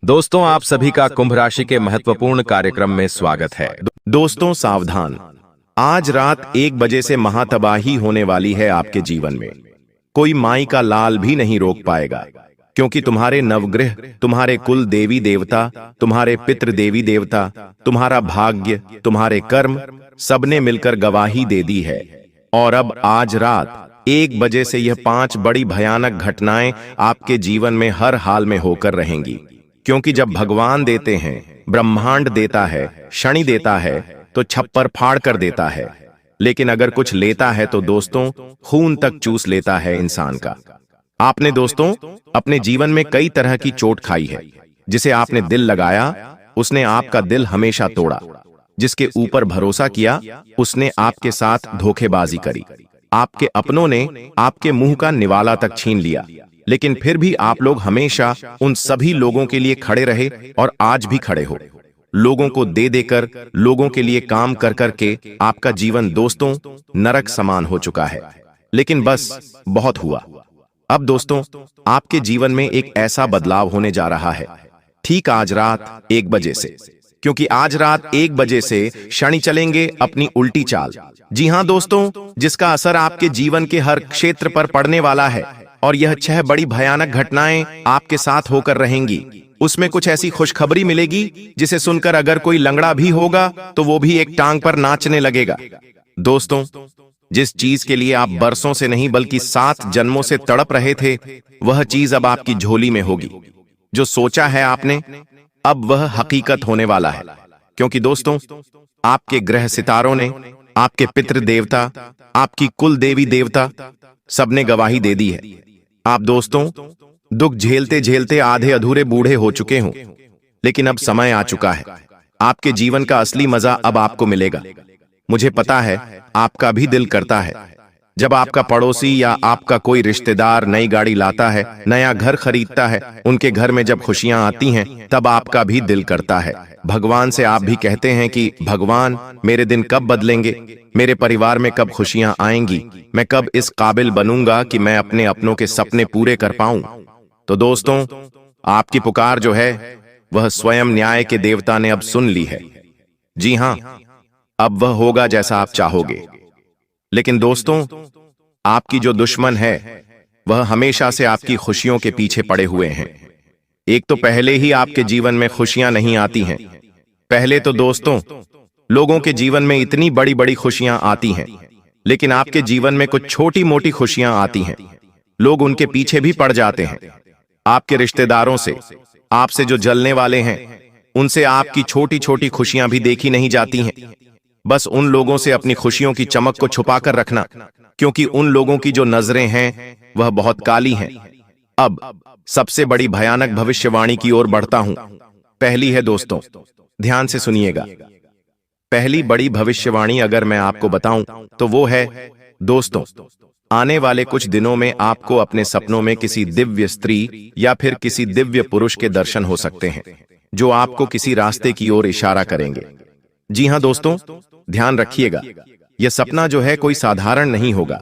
दोस्तों, आप सभी का कुंभ राशि के महत्वपूर्ण कार्यक्रम में स्वागत है। दोस्तों सावधान, आज रात 1 बजे से महातबाही होने वाली है आपके जीवन में। कोई माई का लाल भी नहीं रोक पाएगा, क्योंकि तुम्हारे नवग्रह, तुम्हारे कुल देवी देवता, तुम्हारे पितृ देवी देवता, तुम्हारा भाग्य, तुम्हारे कर्म, सबने मिलकर गवाही दे दी है। और अब आज रात 1 बजे से यह 5 बड़ी भयानक घटनाएं आपके जीवन में हर हाल में होकर रहेंगी। क्योंकि जब भगवान देते हैं, ब्रह्मांड देता है, शनि देता है, तो छप्पर फाड़ कर देता है। लेकिन अगर कुछ लेता है तो दोस्तों खून तक चूस लेता है इंसान का। आपने दोस्तों अपने जीवन में कई तरह की चोट खाई है। जिसे आपने दिल लगाया, उसने आपका दिल हमेशा तोड़ा। जिसके ऊपर भरोसा किया, उसने आपके साथ धोखेबाजी करी। आपके अपनों ने आपके मुंह का निवाला तक छीन लिया, लेकिन फिर भी आप लोग हमेशा उन सभी लोगों के लिए खड़े रहे और आज भी खड़े हो। लोगों को दे देकर, लोगों के लिए काम कर करके आपका जीवन दोस्तों नरक समान हो चुका है। लेकिन बस बहुत हुआ। अब दोस्तों आपके जीवन में एक ऐसा बदलाव होने जा रहा है, ठीक आज रात 1 बजे से। क्योंकि आज रात 1 बजे से शनि चलेंगे अपनी उल्टी चाल। जी हां दोस्तों, जिसका असर आपके जीवन के हर क्षेत्र पर पड़ने वाला है। और यह 6 बड़ी भयानक घटनाएं आपके साथ होकर रहेंगी। उसमें कुछ ऐसी खुशखबरी मिलेगी जिसे सुनकर अगर कोई लंगड़ा भी होगा तो वो भी एक टांग पर नाचने लगेगा। दोस्तों, जिस चीज के लिए आप बरसों से नहीं बल्कि 7 जन्मों से तड़प रहे थे, वह चीज अब आपकी झोली में होगी। जो सोचा है आपने, अब वह हकीकत होने वाला है। क्योंकि दोस्तों आपके ग्रह सितारों ने, आपके पितृ देवता, आपकी कुल देवी देवता, सबने गवाही दे दी है। आप दोस्तों दुख झेलते झेलते आधे अधूरे बूढ़े हो चुके हों, लेकिन अब समय आ चुका है। आपके जीवन का असली मजा अब आपको मिलेगा। मुझे पता है आपका भी दिल करता है, जब आपका पड़ोसी या आपका कोई रिश्तेदार नई गाड़ी लाता है, नया घर खरीदता है, उनके घर में जब खुशियां आती हैं, तब आपका भी दिल करता है। भगवान से आप भी कहते हैं कि भगवान, मेरे दिन कब बदलेंगे, मेरे परिवार में कब खुशियां आएंगी, मैं कब इस काबिल बनूंगा कि मैं अपने अपनों के सपने पूरे कर पाऊं। तो दोस्तों आपकी पुकार जो है वह स्वयं न्याय के देवता ने अब सुन ली है। जी हां, अब वह होगा जैसा आप चाहोगे। लेकिन दोस्तों आपकी जो दुश्मन है वह हमेशा से आपकी खुशियों के पीछे पड़े हुए हैं। एक तो पहले ही आपके जीवन में खुशियां नहीं आती हैं। पहले तो दोस्तों लोगों के जीवन में इतनी बड़ी बड़ी खुशियां आती हैं, लेकिन आपके जीवन में कुछ छोटी मोटी खुशियां आती हैं। लोग उनके पीछे भी पड़ जाते हैं। आपके रिश्तेदारों से, आपसे जो जलने वाले हैं, उनसे आपकी छोटी छोटी खुशियां भी देखी नहीं जाती हैं। बस उन लोगों से अपनी खुशियों की चमक को छुपा कर रखना, क्योंकि उन लोगों की जो नजरें हैं वह बहुत काली हैं। अब सबसे बड़ी भयानक भविष्यवाणी की ओर बढ़ता हूं। पहली है दोस्तों, ध्यान से सुनिएगा। पहली बड़ी भविष्यवाणी अगर मैं आपको बताऊं तो वो है दोस्तों, आने वाले कुछ दिनों में आपको अपने सपनों में किसी दिव्य स्त्री या फिर किसी दिव्य पुरुष के दर्शन हो सकते हैं, जो आपको किसी रास्ते की ओर इशारा करेंगे। जी हां दोस्तों, ध्यान रखिएगा, यह सपना जो है कोई साधारण नहीं होगा।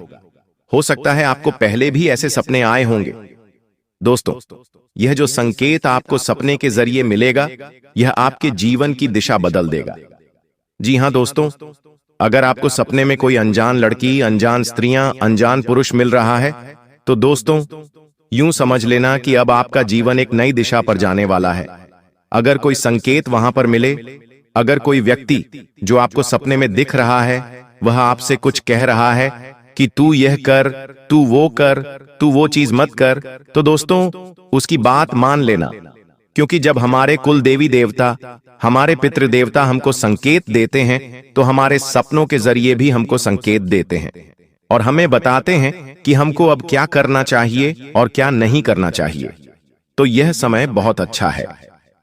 हो सकता है आपको पहले भी ऐसे सपने आए होंगे। दोस्तों यह जो संकेत आपको सपने के जरिए मिलेगा, यह आपके जीवन की दिशा बदल देगा। जी हां दोस्तों, अगर आपको सपने में कोई अनजान लड़की, अनजान स्त्रियां, अनजान पुरुष मिल रहा है, तो दोस्तों यूं समझ लेना कि अब आपका जीवन एक नई दिशा पर जाने वाला है। अगर कोई संकेत वहां पर मिले, अगर कोई व्यक्ति जो आपको सपने में दिख रहा है वह आपसे कुछ कह रहा है कि तू यह कर, तू वो कर, तू वो चीज मत कर, तो दोस्तों उसकी बात मान लेना। क्योंकि जब हमारे कुल देवी देवता, हमारे पितृ देवता हमको संकेत देते हैं, तो हमारे सपनों के जरिए भी हमको संकेत देते हैं और हमें बताते हैं कि हमको अब क्या करना चाहिए और क्या नहीं करना चाहिए। तो यह समय बहुत अच्छा है।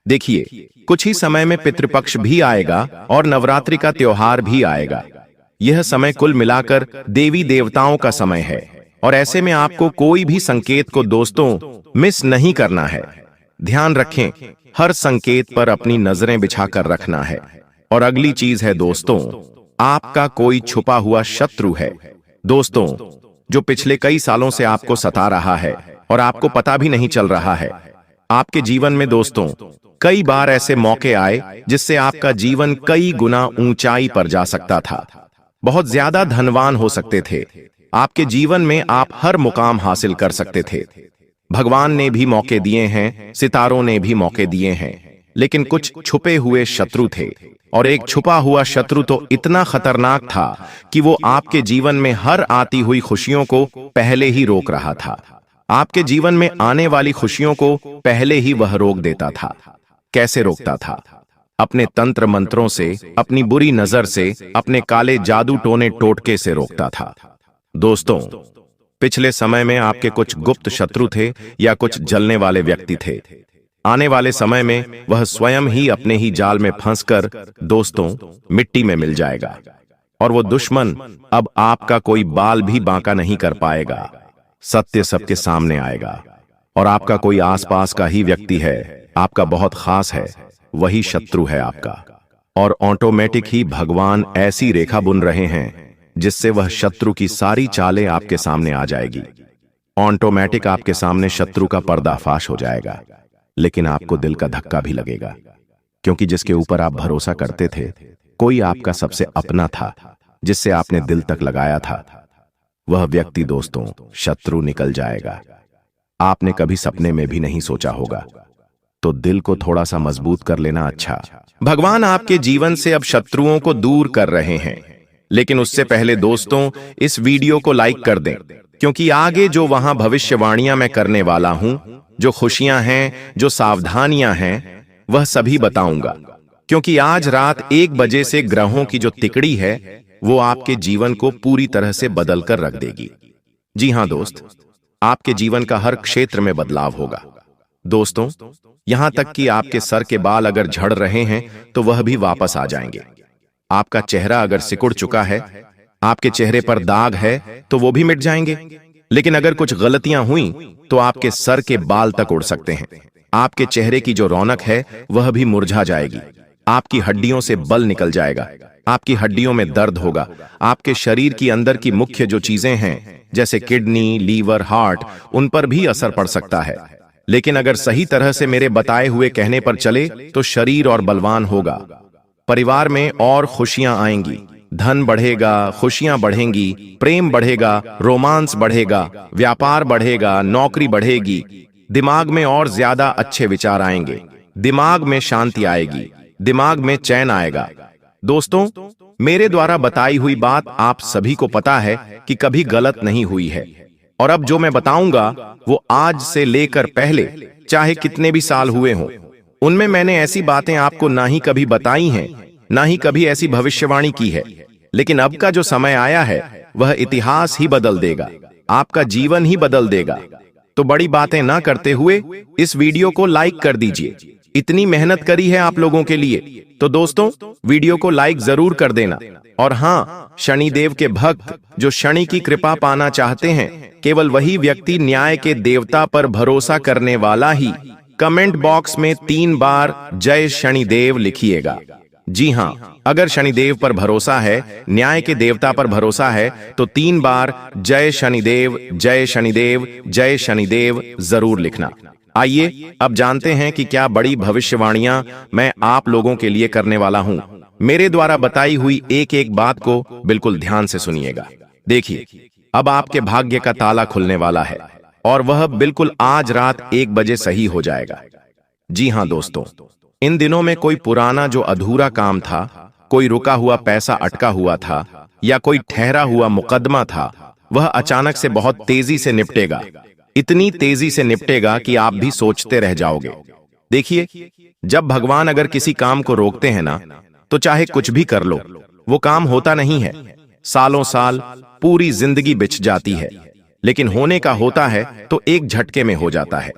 देखिए, कुछ ही समय में पितृपक्ष भी आएगा और नवरात्रि का त्योहार भी आएगा। यह समय कुल मिलाकर देवी देवताओं का समय है, और ऐसे में आपको कोई भी संकेत को दोस्तों मिस नहीं करना है। ध्यान रखें, हर संकेत पर अपनी नजरें बिछाकर रखना है। और अगली चीज है दोस्तों, आपका कोई छुपा हुआ शत्रु है दोस्तों, जो पिछले कई सालों से आपको सता रहा है और आपको पता भी नहीं चल रहा है। आपके जीवन में दोस्तों कई बार ऐसे मौके आए जिससे आपका जीवन कई गुना ऊंचाई पर जा सकता था। बहुत ज्यादा धनवान हो सकते थे। आपके जीवन में आप हर मुकाम हासिल कर सकते थे। भगवान ने भी मौके दिए हैं, सितारों ने भी मौके दिए हैं, लेकिन कुछ छुपे हुए शत्रु थे। और एक छुपा हुआ शत्रु तो इतना खतरनाक था कि वो आपके जीवन में हर आती हुई खुशियों को पहले ही रोक रहा था। आपके जीवन में आने वाली खुशियों को पहले ही वह रोक देता था। कैसे रोकता था? अपने तंत्र मंत्रों से, अपनी बुरी नजर से, अपने काले जादू टोने टोटके से रोकता था। दोस्तों, पिछले समय में आपके कुछ गुप्त शत्रु थे या कुछ जलने वाले व्यक्ति थे। आने वाले समय में वह स्वयं ही अपने ही जाल में फंसकर दोस्तों मिट्टी में मिल जाएगा। और वो दुश्मन अब आपका कोई बाल भी बांका नहीं कर पाएगा। सत्य सबके सामने आएगा और आपका कोई आसपास का ही व्यक्ति है, आपका बहुत खास है, वही शत्रु है आपका। और ऑटोमेटिक ही भगवान ऐसी रेखा बुन रहे हैं जिससे वह शत्रु की सारी चालें आपके सामने आ जाएगी। ऑटोमेटिक आपके सामने शत्रु का पर्दाफाश हो जाएगा। लेकिन आपको दिल का धक्का भी लगेगा, क्योंकि जिसके ऊपर आप भरोसा करते थे, कोई आपका सबसे अपना था, जिससे आपने दिल तक लगाया था, वह व्यक्ति दोस्तों शत्रु निकल जाएगा। आपने कभी सपने में भी नहीं सोचा होगा। तो दिल को थोड़ा सा मजबूत कर लेना अच्छा। भगवान आपके जीवन से अब शत्रुओं को दूर कर रहे हैं। लेकिन उससे पहले दोस्तों इस वीडियो को लाइक कर दें, क्योंकि आगे जो वहां भविष्यवाणियां मैं करने वाला हूं, जो खुशियां हैं, जो सावधानियां हैं, वह सभी बताऊंगा। क्योंकि आज रात 1 बजे से ग्रहों की जो तिकड़ी है वो आपके जीवन को पूरी तरह से बदल कर रख देगी। जी हां दोस्त, आपके जीवन का हर क्षेत्र में बदलाव होगा। दोस्तों, यहां तक कि आपके सर के बाल अगर झड़ रहे हैं तो वह भी वापस आ जाएंगे। आपका चेहरा अगर सिकुड़ चुका है, आपके चेहरे पर दाग है, तो वो भी मिट जाएंगे। लेकिन अगर कुछ गलतियां हुई तो आपके सर के बाल तक उड़ सकते हैं। आपके चेहरे की जो रौनक है वह भी मुरझा जाएगी। आपकी हड्डियों से बल निकल जाएगा। आपकी हड्डियों में दर्द होगा। आपके शरीर की अंदर की मुख्य जो चीजें हैं, जैसे किडनी, लीवर, हार्ट, उन पर भी असर पड़ सकता है। लेकिन अगर सही तरह से मेरे बताए हुए कहने पर चले तो शरीर और बलवान होगा। परिवार में और खुशियां आएंगी, धन बढ़ेगा, खुशियां बढ़ेंगी, प्रेम बढ़ेगा, रोमांस बढ़ेगा, व्यापार बढ़ेगा, नौकरी बढ़ेगी। दिमाग में और ज्यादा अच्छे विचार आएंगे, दिमाग में शांति आएगी, दिमाग में चैन आएगा। दोस्तों, मेरे द्वारा बताई हुई बात आप सभी को पता है कि कभी गलत नहीं हुई है। और अब जो मैं बताऊंगा वो आज से लेकर पहले चाहे कितने भी साल हुए हों, उनमें मैंने ऐसी बातें आपको ना ही कभी बताई हैं, ना ही कभी ऐसी भविष्यवाणी की है। लेकिन अब का जो समय आया है वह इतिहास ही बदल देगा, आपका जीवन ही बदल देगा। तो बड़ी बातें ना करते हुए इस वीडियो को लाइक कर दीजिए। इतनी मेहनत करी है आप लोगों के लिए, तो दोस्तों वीडियो को लाइक जरूर कर देना। और हाँ, शनिदेव के भक्त जो शनि की कृपा पाना चाहते हैं, केवल वही व्यक्ति न्याय के देवता पर भरोसा करने वाला ही कमेंट बॉक्स में 3 बार जय शनिदेव लिखिएगा। जी हाँ, अगर शनिदेव पर भरोसा है, न्याय के देवता पर भरोसा है, तो 3 बार जय शनिदेव, जय शनिदेव, जय शनिदेव जरूर लिखना। आइए अब जानते हैं कि क्या बड़ी भविष्यवाणियां मैं आप लोगों के लिए करने वाला हूं। मेरे द्वारा बताई हुई एक एक बात को बिल्कुल ध्यान से सुनिएगा। देखिए, अब आपके भाग्य का ताला खुलने वाला है और वह बिल्कुल आज रात 1 बजे सही हो जाएगा। जी हां दोस्तों, इन दिनों में कोई पुराना जो अधूरा काम था, कोई रुका हुआ पैसा अटका हुआ था या कोई ठहरा हुआ मुकदमा था, वह अचानक से बहुत तेजी से निपटेगा। इतनी तेजी से निपटेगा कि आप भी सोचते रह जाओगे। देखिए, जब भगवान अगर किसी काम को रोकते हैं ना, तो चाहे कुछ भी कर लो, वो काम होता नहीं है। सालों साल, पूरी जिंदगी बिछ जाती है, लेकिन होने का होता है तो एक झटके में हो जाता है।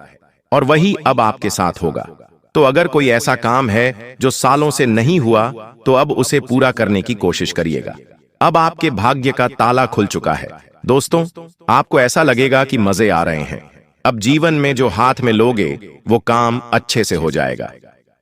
और वही अब आपके साथ होगा। तो अगर कोई ऐसा काम है जो सालों से नहीं हुआ, तो अब उसे पूरा करने की कोशिश करिएगा। अब आपके भाग्य का ताला खुल चुका है। दोस्तों, आपको ऐसा लगेगा कि मजे आ रहे हैं। अब जीवन में जो हाथ में लोगे वो काम अच्छे से हो जाएगा।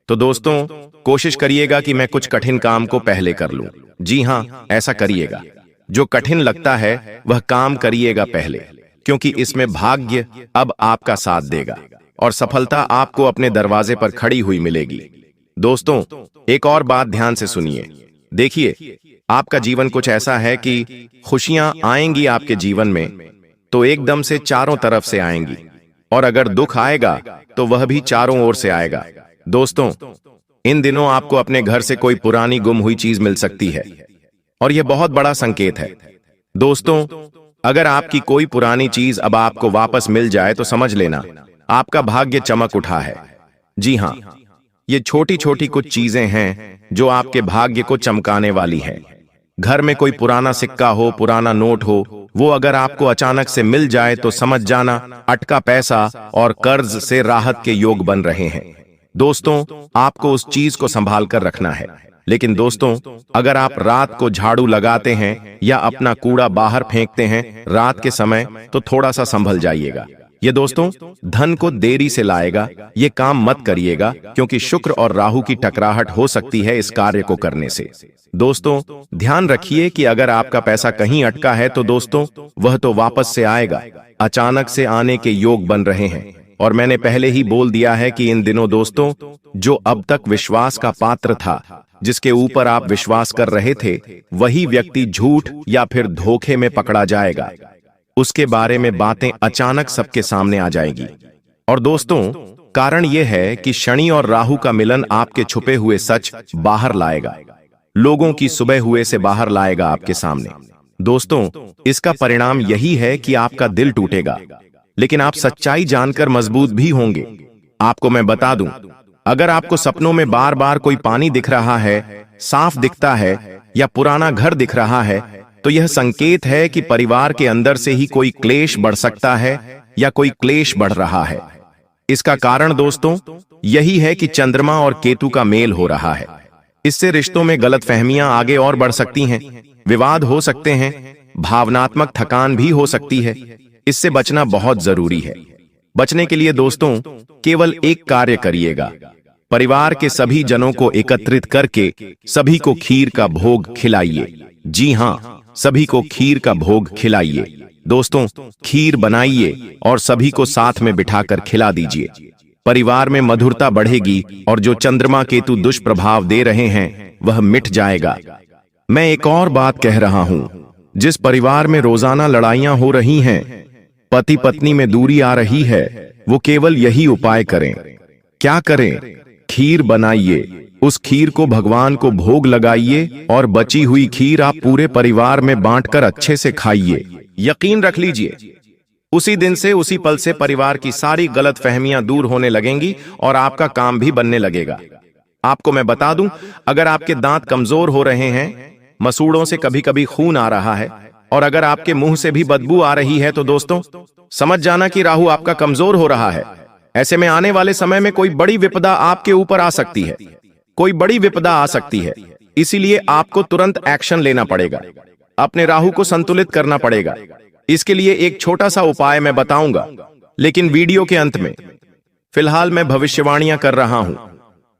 तो दोस्तों, कोशिश करिएगा कि मैं कुछ कठिन काम को पहले कर लूं। जी हां, ऐसा करिएगा। जो कठिन लगता है वह काम करिएगा पहले, क्योंकि इसमें भाग्य अब आपका साथ देगा। और सफलता आपको अपने दरवाजे पर खड़ी हुई मिलेगी। दोस्तों, एक और बात ध्यान से सुनिए। देखिए, आपका जीवन कुछ ऐसा है कि खुशियां आएंगी आपके जीवन में तो एकदम से चारों तरफ से आएंगी, और अगर दुख आएगा तो वह भी चारों ओर से आएगा। दोस्तों, इन दिनों आपको अपने घर से कोई पुरानी गुम हुई चीज मिल सकती है, और यह बहुत बड़ा संकेत है। दोस्तों, अगर आपकी कोई पुरानी चीज अब आपको वापस मिल जाए तो समझ लेना आपका भाग्य चमक उठा है। जी हां, ये छोटी छोटी कुछ चीजें हैं जो आपके भाग्य को चमकाने वाली है। घर में कोई पुराना सिक्का हो, पुराना नोट हो, वो अगर आपको अचानक से मिल जाए तो समझ जाना अटका पैसा और कर्ज से राहत के योग बन रहे हैं। दोस्तों, आपको उस चीज को संभाल कर रखना है। लेकिन दोस्तों, अगर आप रात को झाड़ू लगाते हैं या अपना कूड़ा बाहर फेंकते हैं रात के समय तो थोड़ा सा संभल जाइएगा। ये दोस्तों धन को देरी से लाएगा। ये काम मत करिएगा, क्योंकि शुक्र और राहु की टकराहट हो सकती है इस कार्य को करने से। दोस्तों, ध्यान रखिए कि अगर आपका पैसा कहीं अटका है तो दोस्तों वह तो वापस से आएगा। अचानक से आने के योग बन रहे हैं, और मैंने पहले ही बोल दिया है कि इन दिनों दोस्तों जो अब तक विश्वास का पात्र था, जिसके ऊपर आप विश्वास कर रहे थे, वही व्यक्ति झूठ या फिर धोखे में पकड़ा जाएगा। उसके बारे में बातें अचानक सबके सामने आ जाएगी। और दोस्तों, कारण यह है कि शनि और राहु का मिलन आपके छुपे हुए सच बाहर लाएगा, लोगों की सुबह हुए से बाहर लाएगा आपके सामने। दोस्तों, इसका परिणाम यही है कि आपका दिल टूटेगा, लेकिन आप सच्चाई जानकर मजबूत भी होंगे। आपको मैं बता दूं, अगर आपको सपनों में बार बार कोई पानी दिख रहा है, साफ दिखता है, या पुराना घर दिख रहा है, तो यह संकेत है कि परिवार के अंदर से ही कोई क्लेश बढ़ सकता है या कोई क्लेश बढ़ रहा है। इसका कारण दोस्तों यही है कि चंद्रमा और केतु का मेल हो रहा है। इससे रिश्तों में गलतफहमियां आगे और बढ़ सकती हैं, विवाद हो सकते हैं, भावनात्मक थकान भी हो सकती है। इससे बचना बहुत जरूरी है। बचने के लिए दोस्तों केवल एक कार्य करिएगा। परिवार के सभी जनों को एकत्रित करके सभी को खीर का भोग खिलाइए। जी हां, सभी को खीर का भोग खिलाइए। दोस्तों, खीर बनाइए और सभी को साथ में बिठाकर खिला दीजिए। परिवार में मधुरता बढ़ेगी और जो चंद्रमा केतु दुष्प्रभाव दे रहे हैं वह मिट जाएगा। मैं एक और बात कह रहा हूं, जिस परिवार में रोजाना लड़ाइयां हो रही हैं, पति पत्नी में दूरी आ रही है, वो केवल यही उपाय करें। क्या करें? खीर बनाइए, उस खीर को भगवान को भोग लगाइए और बची हुई खीर आप पूरे परिवार में बांटकर अच्छे से खाइए। यकीन रख लीजिए, उसी दिन से, उसी पल से परिवार की सारी गलतफहमियां दूर होने लगेंगी और आपका काम भी बनने लगेगा। आपको मैं बता दूं, अगर आपके दांत कमजोर हो रहे हैं, मसूड़ों से कभी कभी खून आ रहा है, और अगर आपके मुंह से भी बदबू आ रही है, तो दोस्तों समझ जाना कि राहु आपका कमजोर हो रहा है। ऐसे में आने वाले समय में कोई बड़ी विपदा आपके ऊपर आ सकती है, कोई बड़ी विपदा आ सकती है। इसीलिए आपको तुरंत एक्शन लेना पड़ेगा, अपने राहु को संतुलित करना पड़ेगा। इसके लिए एक छोटा सा उपाय मैं बताऊंगा, लेकिन वीडियो के अंत में। फिलहाल मैं भविष्यवाणियां कर रहा हूं।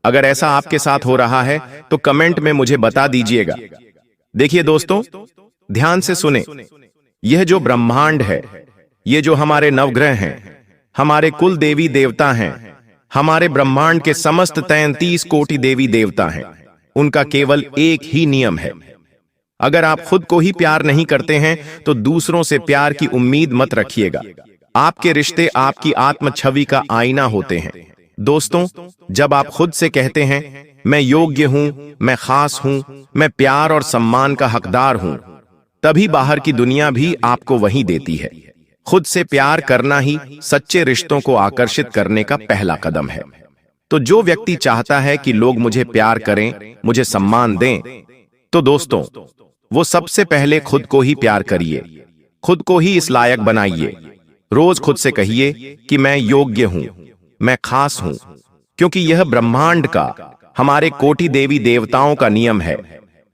अगर ऐसा आपके साथ हो रहा है तो कमेंट में मुझे बता दीजिएगा। देखिए दोस्तों, ध्यान से सुने। यह जो ब्रह्मांड है, ये जो हमारे नवग्रह हैं, हमारे कुल देवी देवता हैं, हमारे ब्रह्मांड के समस्त 33 कोटि देवी देवता हैं, उनका केवल एक ही नियम है। अगर आप खुद को ही प्यार नहीं करते हैं तो दूसरों से प्यार की उम्मीद मत रखिएगा। आपके रिश्ते आपकी आत्म छवि का आईना होते हैं। दोस्तों, जब आप खुद से कहते हैं मैं योग्य हूं, मैं खास हूं, मैं प्यार और सम्मान का हकदार हूं, तभी बाहर की दुनिया भी आपको वही देती है। खुद से प्यार करना ही सच्चे रिश्तों को आकर्षित करने का पहला कदम है। तो जो व्यक्ति चाहता है कि लोग मुझे प्यार करें, मुझे सम्मान दें, तो दोस्तों वो सबसे पहले खुद को ही प्यार करिए, खुद को ही इस लायक बनाइए। रोज खुद से कहिए कि मैं योग्य हूं, मैं खास हूं, क्योंकि यह ब्रह्मांड का, हमारे कोटि देवी देवताओं का नियम है।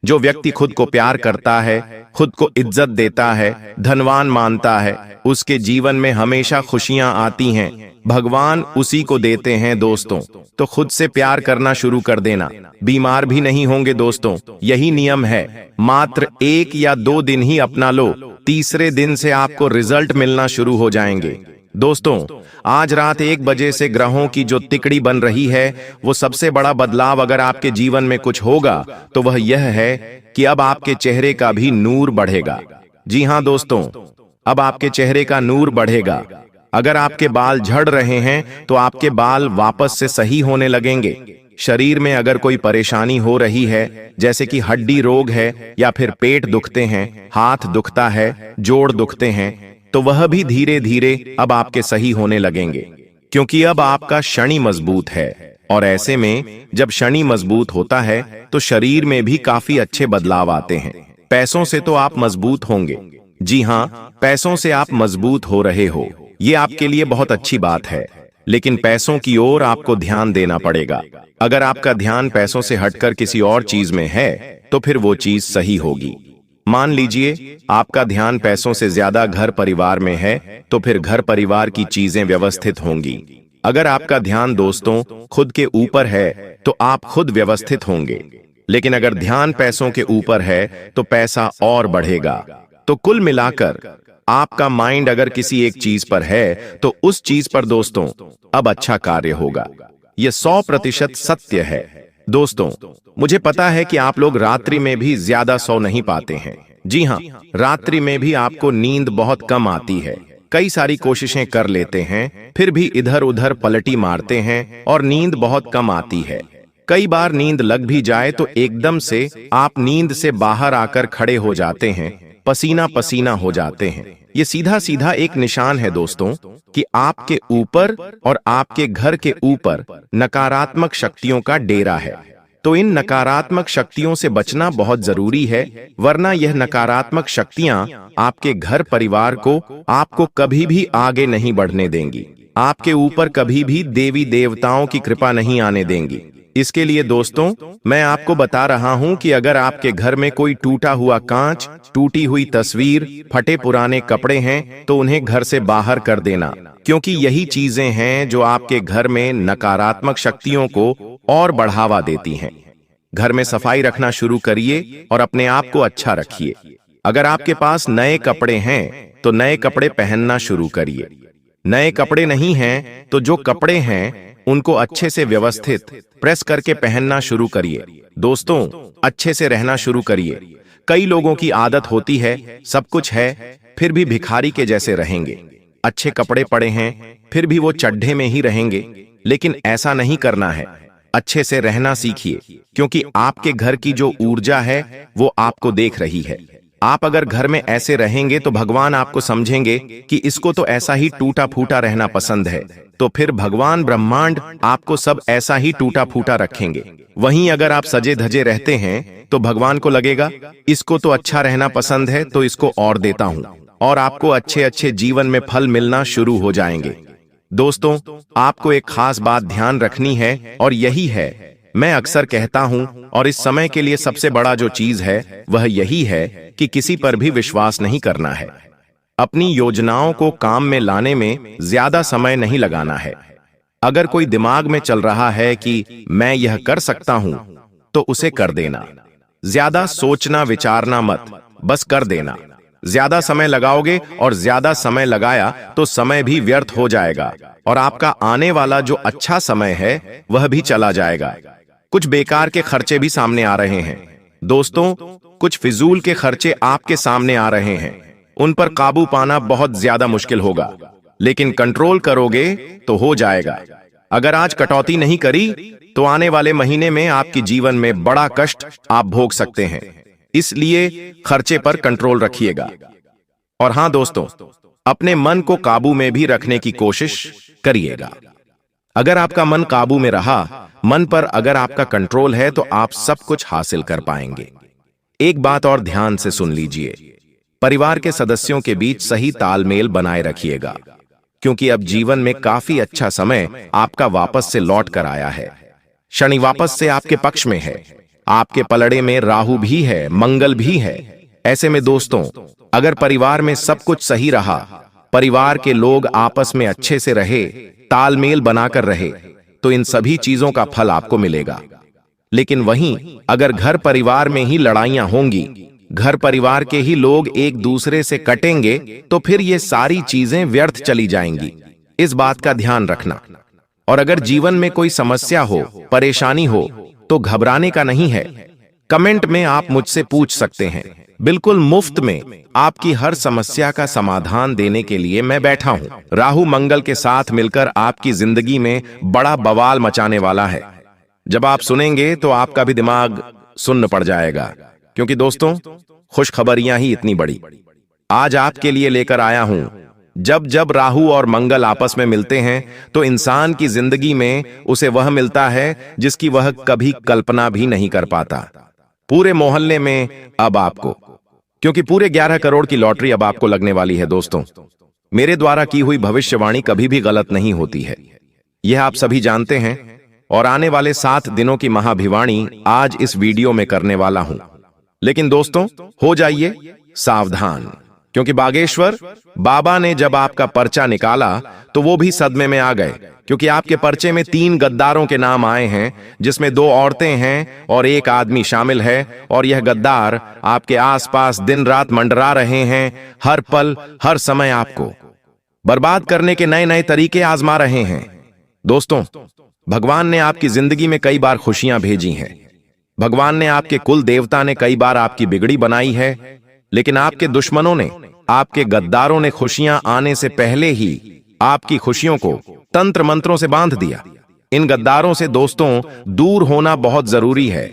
जो व्यक्ति खुद को प्यार करता है, खुद को इज्जत देता है, धनवान मानता है, उसके जीवन में हमेशा खुशियां आती हैं। भगवान उसी को देते हैं दोस्तों। तो खुद से प्यार करना शुरू कर देना, बीमार भी नहीं होंगे दोस्तों। यही नियम है। मात्र 1 या 2 दिन ही अपना लो, तीसरे दिन से आपको रिजल्ट मिलना शुरू हो जाएंगे। दोस्तों, आज रात 1 बजे से ग्रहों की जो तिकड़ी बन रही है, वो सबसे बड़ा बदलाव अगर आपके जीवन में कुछ होगा तो वह यह है कि अब आपके चेहरे का भी नूर बढ़ेगा। जी हां दोस्तों, अब आपके चेहरे का नूर बढ़ेगा। अगर आपके बाल झड़ रहे हैं तो आपके बाल वापस से सही होने लगेंगे। शरीर में अगर कोई परेशानी हो रही है, जैसे कि हड्डी रोग है या फिर पेट दुखते हैं, हाथ दुखता है, जोड़ दुखते हैं, तो वह भी धीरे धीरे अब आपके सही होने लगेंगे, क्योंकि अब आपका शनि मजबूत है। और ऐसे में जब शनि मजबूत होता है तो शरीर में भी काफी अच्छे बदलाव आते हैं। पैसों से तो आप मजबूत होंगे। जी हां, पैसों से आप मजबूत हो रहे हो, ये आपके लिए बहुत अच्छी बात है। लेकिन पैसों की ओर आपको ध्यान देना पड़ेगा। अगर आपका ध्यान पैसों से हटकर किसी और चीज में है तो फिर वो चीज सही होगी। मान लीजिए आपका ध्यान पैसों से ज्यादा घर परिवार में है, तो फिर घर परिवार की चीजें व्यवस्थित होंगी। अगर आपका ध्यान दोस्तों खुद के ऊपर है तो आप खुद व्यवस्थित होंगे। लेकिन अगर ध्यान पैसों के ऊपर है तो पैसा और बढ़ेगा। तो कुल मिलाकर आपका माइंड अगर किसी एक चीज पर है तो उस चीज पर दोस्तों अब अच्छा कार्य होगा। यह 100% सत्य है। दोस्तों, मुझे पता है कि आप लोग रात्रि में भी ज्यादा सो नहीं पाते हैं। जी हां, रात्रि में भी आपको नींद बहुत कम आती है। कई सारी कोशिशें कर लेते हैं, फिर भी इधर उधर पलटी मारते हैं और नींद बहुत कम आती है। कई बार नींद लग भी जाए तो एकदम से आप नींद से बाहर आकर खड़े हो जाते हैं, पसीना पसीना हो जाते हैं। ये सीधा सीधा एक निशान है दोस्तों कि आपके ऊपर और आपके घर के ऊपर नकारात्मक शक्तियों का डेरा है। तो इन नकारात्मक शक्तियों से बचना बहुत जरूरी है, वरना यह नकारात्मक शक्तियां आपके घर परिवार को आपको कभी भी आगे नहीं बढ़ने देंगी। आपके ऊपर कभी भी देवी देवताओं की कृपा नहीं आने देंगी। इसके लिए दोस्तों मैं आपको बता रहा हूं कि अगर आपके घर में कोई टूटा हुआ कांच, टूटी हुई तस्वीर, फटे पुराने कपड़े हैं तो उन्हें घर से बाहर कर देना, क्योंकि यही चीजें हैं जो आपके घर में नकारात्मक शक्तियों को और बढ़ावा देती हैं। घर में सफाई रखना शुरू करिए और अपने आप को अच्छा रखिए। अगर आपके पास नए कपड़े हैं तो नए कपड़े पहनना शुरू करिए। नए कपड़े नहीं हैं तो जो कपड़े हैं उनको अच्छे से व्यवस्थित प्रेस करके पहनना शुरू करिए। दोस्तों, अच्छे से रहना शुरू करिए। कई लोगों की आदत होती है, सब कुछ है फिर भी भिखारी के जैसे रहेंगे। अच्छे कपड़े पड़े हैं फिर भी वो चड्ढे में ही रहेंगे, लेकिन ऐसा नहीं करना है। अच्छे से रहना सीखिए, क्योंकि आपके घर की जो ऊर्जा है वो आपको देख रही है। आप अगर घर में ऐसे रहेंगे तो भगवान आपको समझेंगे कि इसको तो ऐसा ही टूटा फूटा रहना पसंद है, तो फिर भगवान ब्रह्मांड आपको सब ऐसा ही टूटा फूटा रखेंगे। वहीं अगर आप सजे धजे रहते हैं तो भगवान को लगेगा इसको तो अच्छा रहना पसंद है तो इसको और देता हूं, और आपको अच्छे अच्छे जीवन में फल मिलना शुरू हो जाएंगे। दोस्तों, आपको एक खास बात ध्यान रखनी है और यही है, मैं अक्सर कहता हूं और इस समय के लिए सबसे बड़ा जो चीज है वह यही है कि किसी पर भी विश्वास नहीं करना है। अपनी योजनाओं को काम में लाने में ज्यादा समय नहीं लगाना है। अगर कोई दिमाग में चल रहा है कि मैं यह कर सकता हूं तो उसे कर देना। ज्यादा सोचना विचारना मत, बस कर देना। ज्यादा समय लगाओगे और ज्यादा समय लगाया तो समय भी व्यर्थ हो जाएगा और आपका आने वाला जो अच्छा समय है वह भी चला जाएगा। कुछ बेकार के खर्चे भी सामने आ रहे हैं। दोस्तों, कुछ फिजूल के खर्चे आपके सामने आ रहे हैं। उन पर काबू पाना बहुत ज्यादा मुश्किल होगा, लेकिन कंट्रोल करोगे तो हो जाएगा। अगर आज कटौती नहीं करी तो आने वाले महीने में आपके जीवन में बड़ा कष्ट आप भोग सकते हैं। इसलिए खर्चे पर कंट्रोल रखिएगा। और हां दोस्तों, अपने मन को काबू में भी रखने की कोशिश करिएगा। अगर आपका मन काबू में रहा, मन पर अगर आपका कंट्रोल है तो आप सब कुछ हासिल कर पाएंगे। एक बात और ध्यान से सुन लीजिए, परिवार के सदस्यों के बीच सही तालमेल बनाए रखिएगा, क्योंकि अब जीवन में काफी अच्छा समय आपका वापस से लौट कर आया है। शनि वापस से आपके पक्ष में है, आपके पलड़े में राहु भी है, मंगल भी है। ऐसे में दोस्तों, अगर परिवार में सब कुछ सही रहा, परिवार के लोग आपस में अच्छे से रहे, तालमेल बनाकर रहे, तो इन सभी चीजों का फल आपको मिलेगा। लेकिन वहीं अगर घर परिवार में ही लड़ाइयां होंगी, घर परिवार के ही लोग एक दूसरे से कटेंगे, तो फिर ये सारी चीजें व्यर्थ चली जाएंगी। इस बात का ध्यान रखना। और अगर जीवन में कोई समस्या हो, परेशानी हो, तो घबराने का नहीं है। कमेंट में आप मुझसे पूछ सकते हैं। बिल्कुल मुफ्त में आपकी हर समस्या का समाधान देने के लिए मैं बैठा हूं। राहु मंगल के साथ मिलकर आपकी जिंदगी में बड़ा बवाल मचाने वाला है। जब आप सुनेंगे तो आपका भी दिमाग सुन्न पड़ जाएगा, क्योंकि दोस्तों, खुशखबरियां ही इतनी बड़ी आज आपके लिए लेकर आया हूं। जब जब राहु और मंगल आपस में मिलते हैं तो इंसान की जिंदगी में उसे वह मिलता है जिसकी वह कभी कल्पना भी नहीं कर पाता। पूरे मोहल्ले में अब आपको, क्योंकि पूरे 11 करोड़ की लॉटरी अब आपको लगने वाली है। दोस्तों, मेरे द्वारा की हुई भविष्यवाणी कभी भी गलत नहीं होती है, यह आप सभी जानते हैं। और आने वाले 7 दिनों की महाभिवाणी आज इस वीडियो में करने वाला हूं। लेकिन दोस्तों, हो जाइए सावधान, क्योंकि बागेश्वर बाबा ने जब आपका पर्चा निकाला तो वो भी सदमे में आ गए, क्योंकि आपके पर्चे में 3 गद्दारों के नाम आए हैं, जिसमें 2 औरतें हैं और 1 आदमी शामिल है। और यह गद्दार आपके आसपास दिन रात मंडरा रहे हैं, हर पल हर समय आपको बर्बाद करने के नए नए तरीके आजमा रहे हैं। दोस्तों, भगवान ने आपकी जिंदगी में कई बार खुशियां भेजी हैं। भगवान ने, आपके कुल देवता ने कई बार आपकी बिगड़ी बनाई है, लेकिन आपके दुश्मनों ने, आपके गद्दारों ने खुशियां आने से पहले ही आपकी खुशियों को तंत्र मंत्रों से बांध दिया। इन गद्दारों से दोस्तों दूर होना बहुत जरूरी है।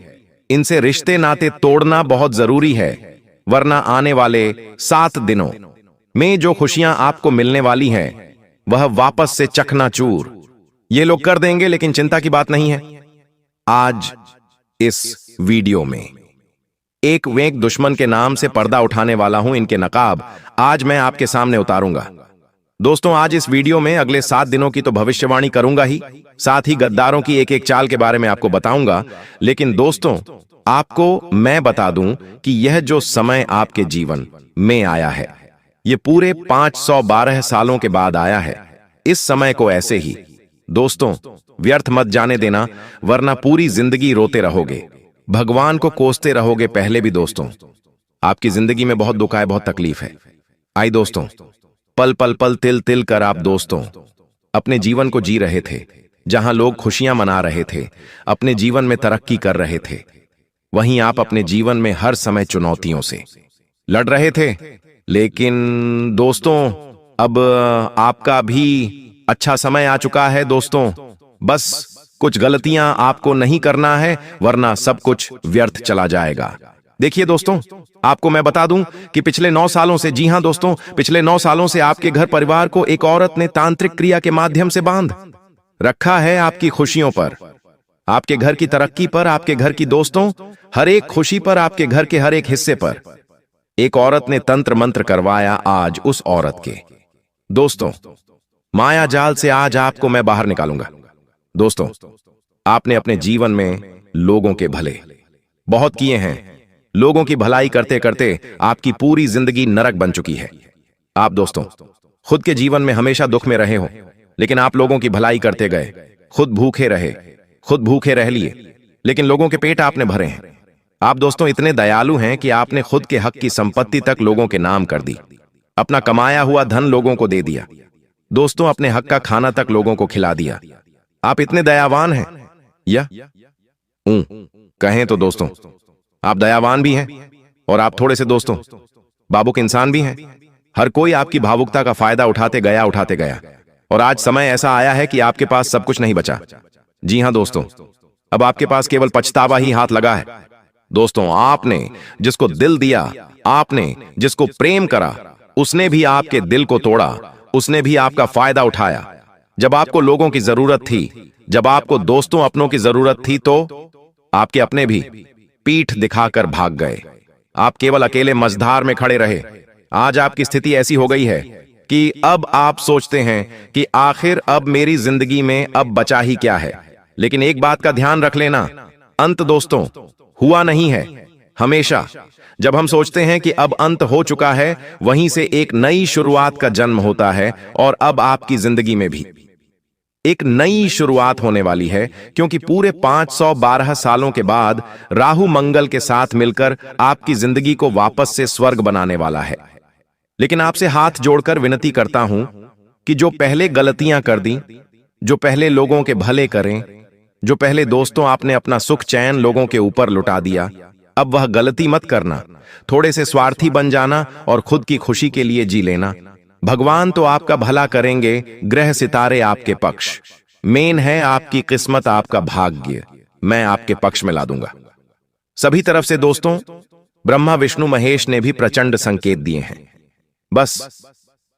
इनसे रिश्ते नाते तोड़ना बहुत जरूरी है, वरना आने वाले 7 दिनों में जो खुशियां आपको मिलने वाली हैं वह वापस से चकनाचूर ये लोग कर देंगे। लेकिन चिंता की बात नहीं है। आज इस वीडियो में एक वेक दुश्मन के नाम से पर्दा उठाने वाला हूं। इनके नकाब आज मैं आपके सामने उतारूंगा। दोस्तों, आज इस वीडियो में अगले 7 दिनों की तो भविष्यवाणी करूंगा ही, साथ ही गद्दारों की एक एक चाल के बारे में आपको बताऊंगा। लेकिन दोस्तों, आपको मैं बता दूं कि यह जो समय आपके जीवन में आया है, यह पूरे 512 सालों के बाद आया है। इस समय को ऐसे ही दोस्तों व्यर्थ मत जाने देना, वरना पूरी जिंदगी रोते रहोगे, भगवान को कोसते रहोगे। पहले भी दोस्तों, आपकी जिंदगी में बहुत दुख है, बहुत तकलीफ है। आई दोस्तों, पल पल पल तिल तिल कर आप दोस्तों अपने जीवन को जी रहे थे। जहां लोग खुशियां मना रहे थे, अपने जीवन में तरक्की कर रहे थे, वहीं आप अपने जीवन में हर समय चुनौतियों से लड़ रहे थे। लेकिन दोस्तों, अब आपका भी अच्छा समय आ चुका है। दोस्तों, बस कुछ गलतियां आपको नहीं करना है, वरना सब कुछ व्यर्थ चला जाएगा। देखिए दोस्तों, आपको मैं बता दूं कि पिछले 9 सालों से, जी हां दोस्तों, पिछले 9 सालों से आपके घर परिवार को एक औरत ने तांत्रिक क्रिया के माध्यम से बांध रखा है। आपकी खुशियों पर, आपके घर की तरक्की पर, आपके घर की दोस्तों हर एक खुशी पर, आपके घर के हर एक हिस्से पर एक औरत ने तंत्र मंत्र करवाया। आज उस औरत के दोस्तों माया जाल से आज आपको मैं बाहर निकालूंगा। दोस्तों, आपने अपने जीवन में लोगों के भले बहुत किए हैं। लोगों की भलाई करते करते आपकी पूरी जिंदगी नरक बन चुकी है। आप दोस्तों खुद के जीवन में हमेशा दुख में रहे हो, लेकिन आप लोगों की भलाई करते गए, खुद भूखे रहे, खुद भूखे रह लिए, लेकिन लोगों के पेट आपने भरे हैं। आप दोस्तों इतने दयालु हैं कि आपने खुद के हक की संपत्ति तक लोगों के नाम कर दी, अपना कमाया हुआ धन लोगों को दे दिया। दोस्तों, अपने हक का खाना तक लोगों को खिला दिया। आप इतने दयावान हैं, या कहें तो दोस्तों आप दयावान भी हैं, और आप थोड़े से दोस्तों भावुक इंसान भी हैं। हर कोई आपकी भावुकता का फायदा उठाते गया, और आज समय ऐसा आया है कि आपके पास सब कुछ नहीं बचा। जी हां दोस्तों, अब आपके पास केवल पछतावा ही हाथ लगा है। दोस्तों, आपने जिसको दिल दिया, आपने जिसको प्रेम करा, उसने भी आपके दिल को तोड़ा, उसने भी आपका फायदा उठाया। जब आपको लोगों की जरूरत थी, जब आपको दोस्तों अपनों की जरूरत थी, तो आपके अपने भी पीठ दिखाकर भाग गए। आप केवल अकेले मझधार में खड़े रहे। आज आपकी स्थिति ऐसी हो गई है कि अब आप सोचते हैं कि आखिर अब मेरी जिंदगी में अब बचा ही क्या है। लेकिन एक बात का ध्यान रख लेना, अंत दोस्तों हुआ नहीं है। हमेशा जब हम सोचते हैं कि अब अंत हो चुका है, वहीं से एक नई शुरुआत का जन्म होता है। और अब आपकी जिंदगी में भी एक नई शुरुआत होने वाली है, क्योंकि पूरे 512 सालों के बाद राहु मंगल के साथ मिलकर आपकी जिंदगी को वापस से स्वर्ग बनाने वाला है। लेकिन आपसे हाथ जोड़कर विनती करता हूं कि जो पहले गलतियां कर दी, जो पहले लोगों के भले करें, जो पहले दोस्तों आपने अपना सुख चैन लोगों के ऊपर लुटा दिया, अब वह गलती मत करना। थोड़े से स्वार्थी बन जाना और खुद की खुशी के लिए जी लेना। भगवान तो आपका भला करेंगे, ग्रह सितारे आपके पक्ष। मेन है आपकी किस्मत, आपका भाग्य मैं आपके पक्ष में ला दूंगा। सभी तरफ से दोस्तों ब्रह्मा विष्णु महेश ने भी प्रचंड संकेत दिए हैं। बस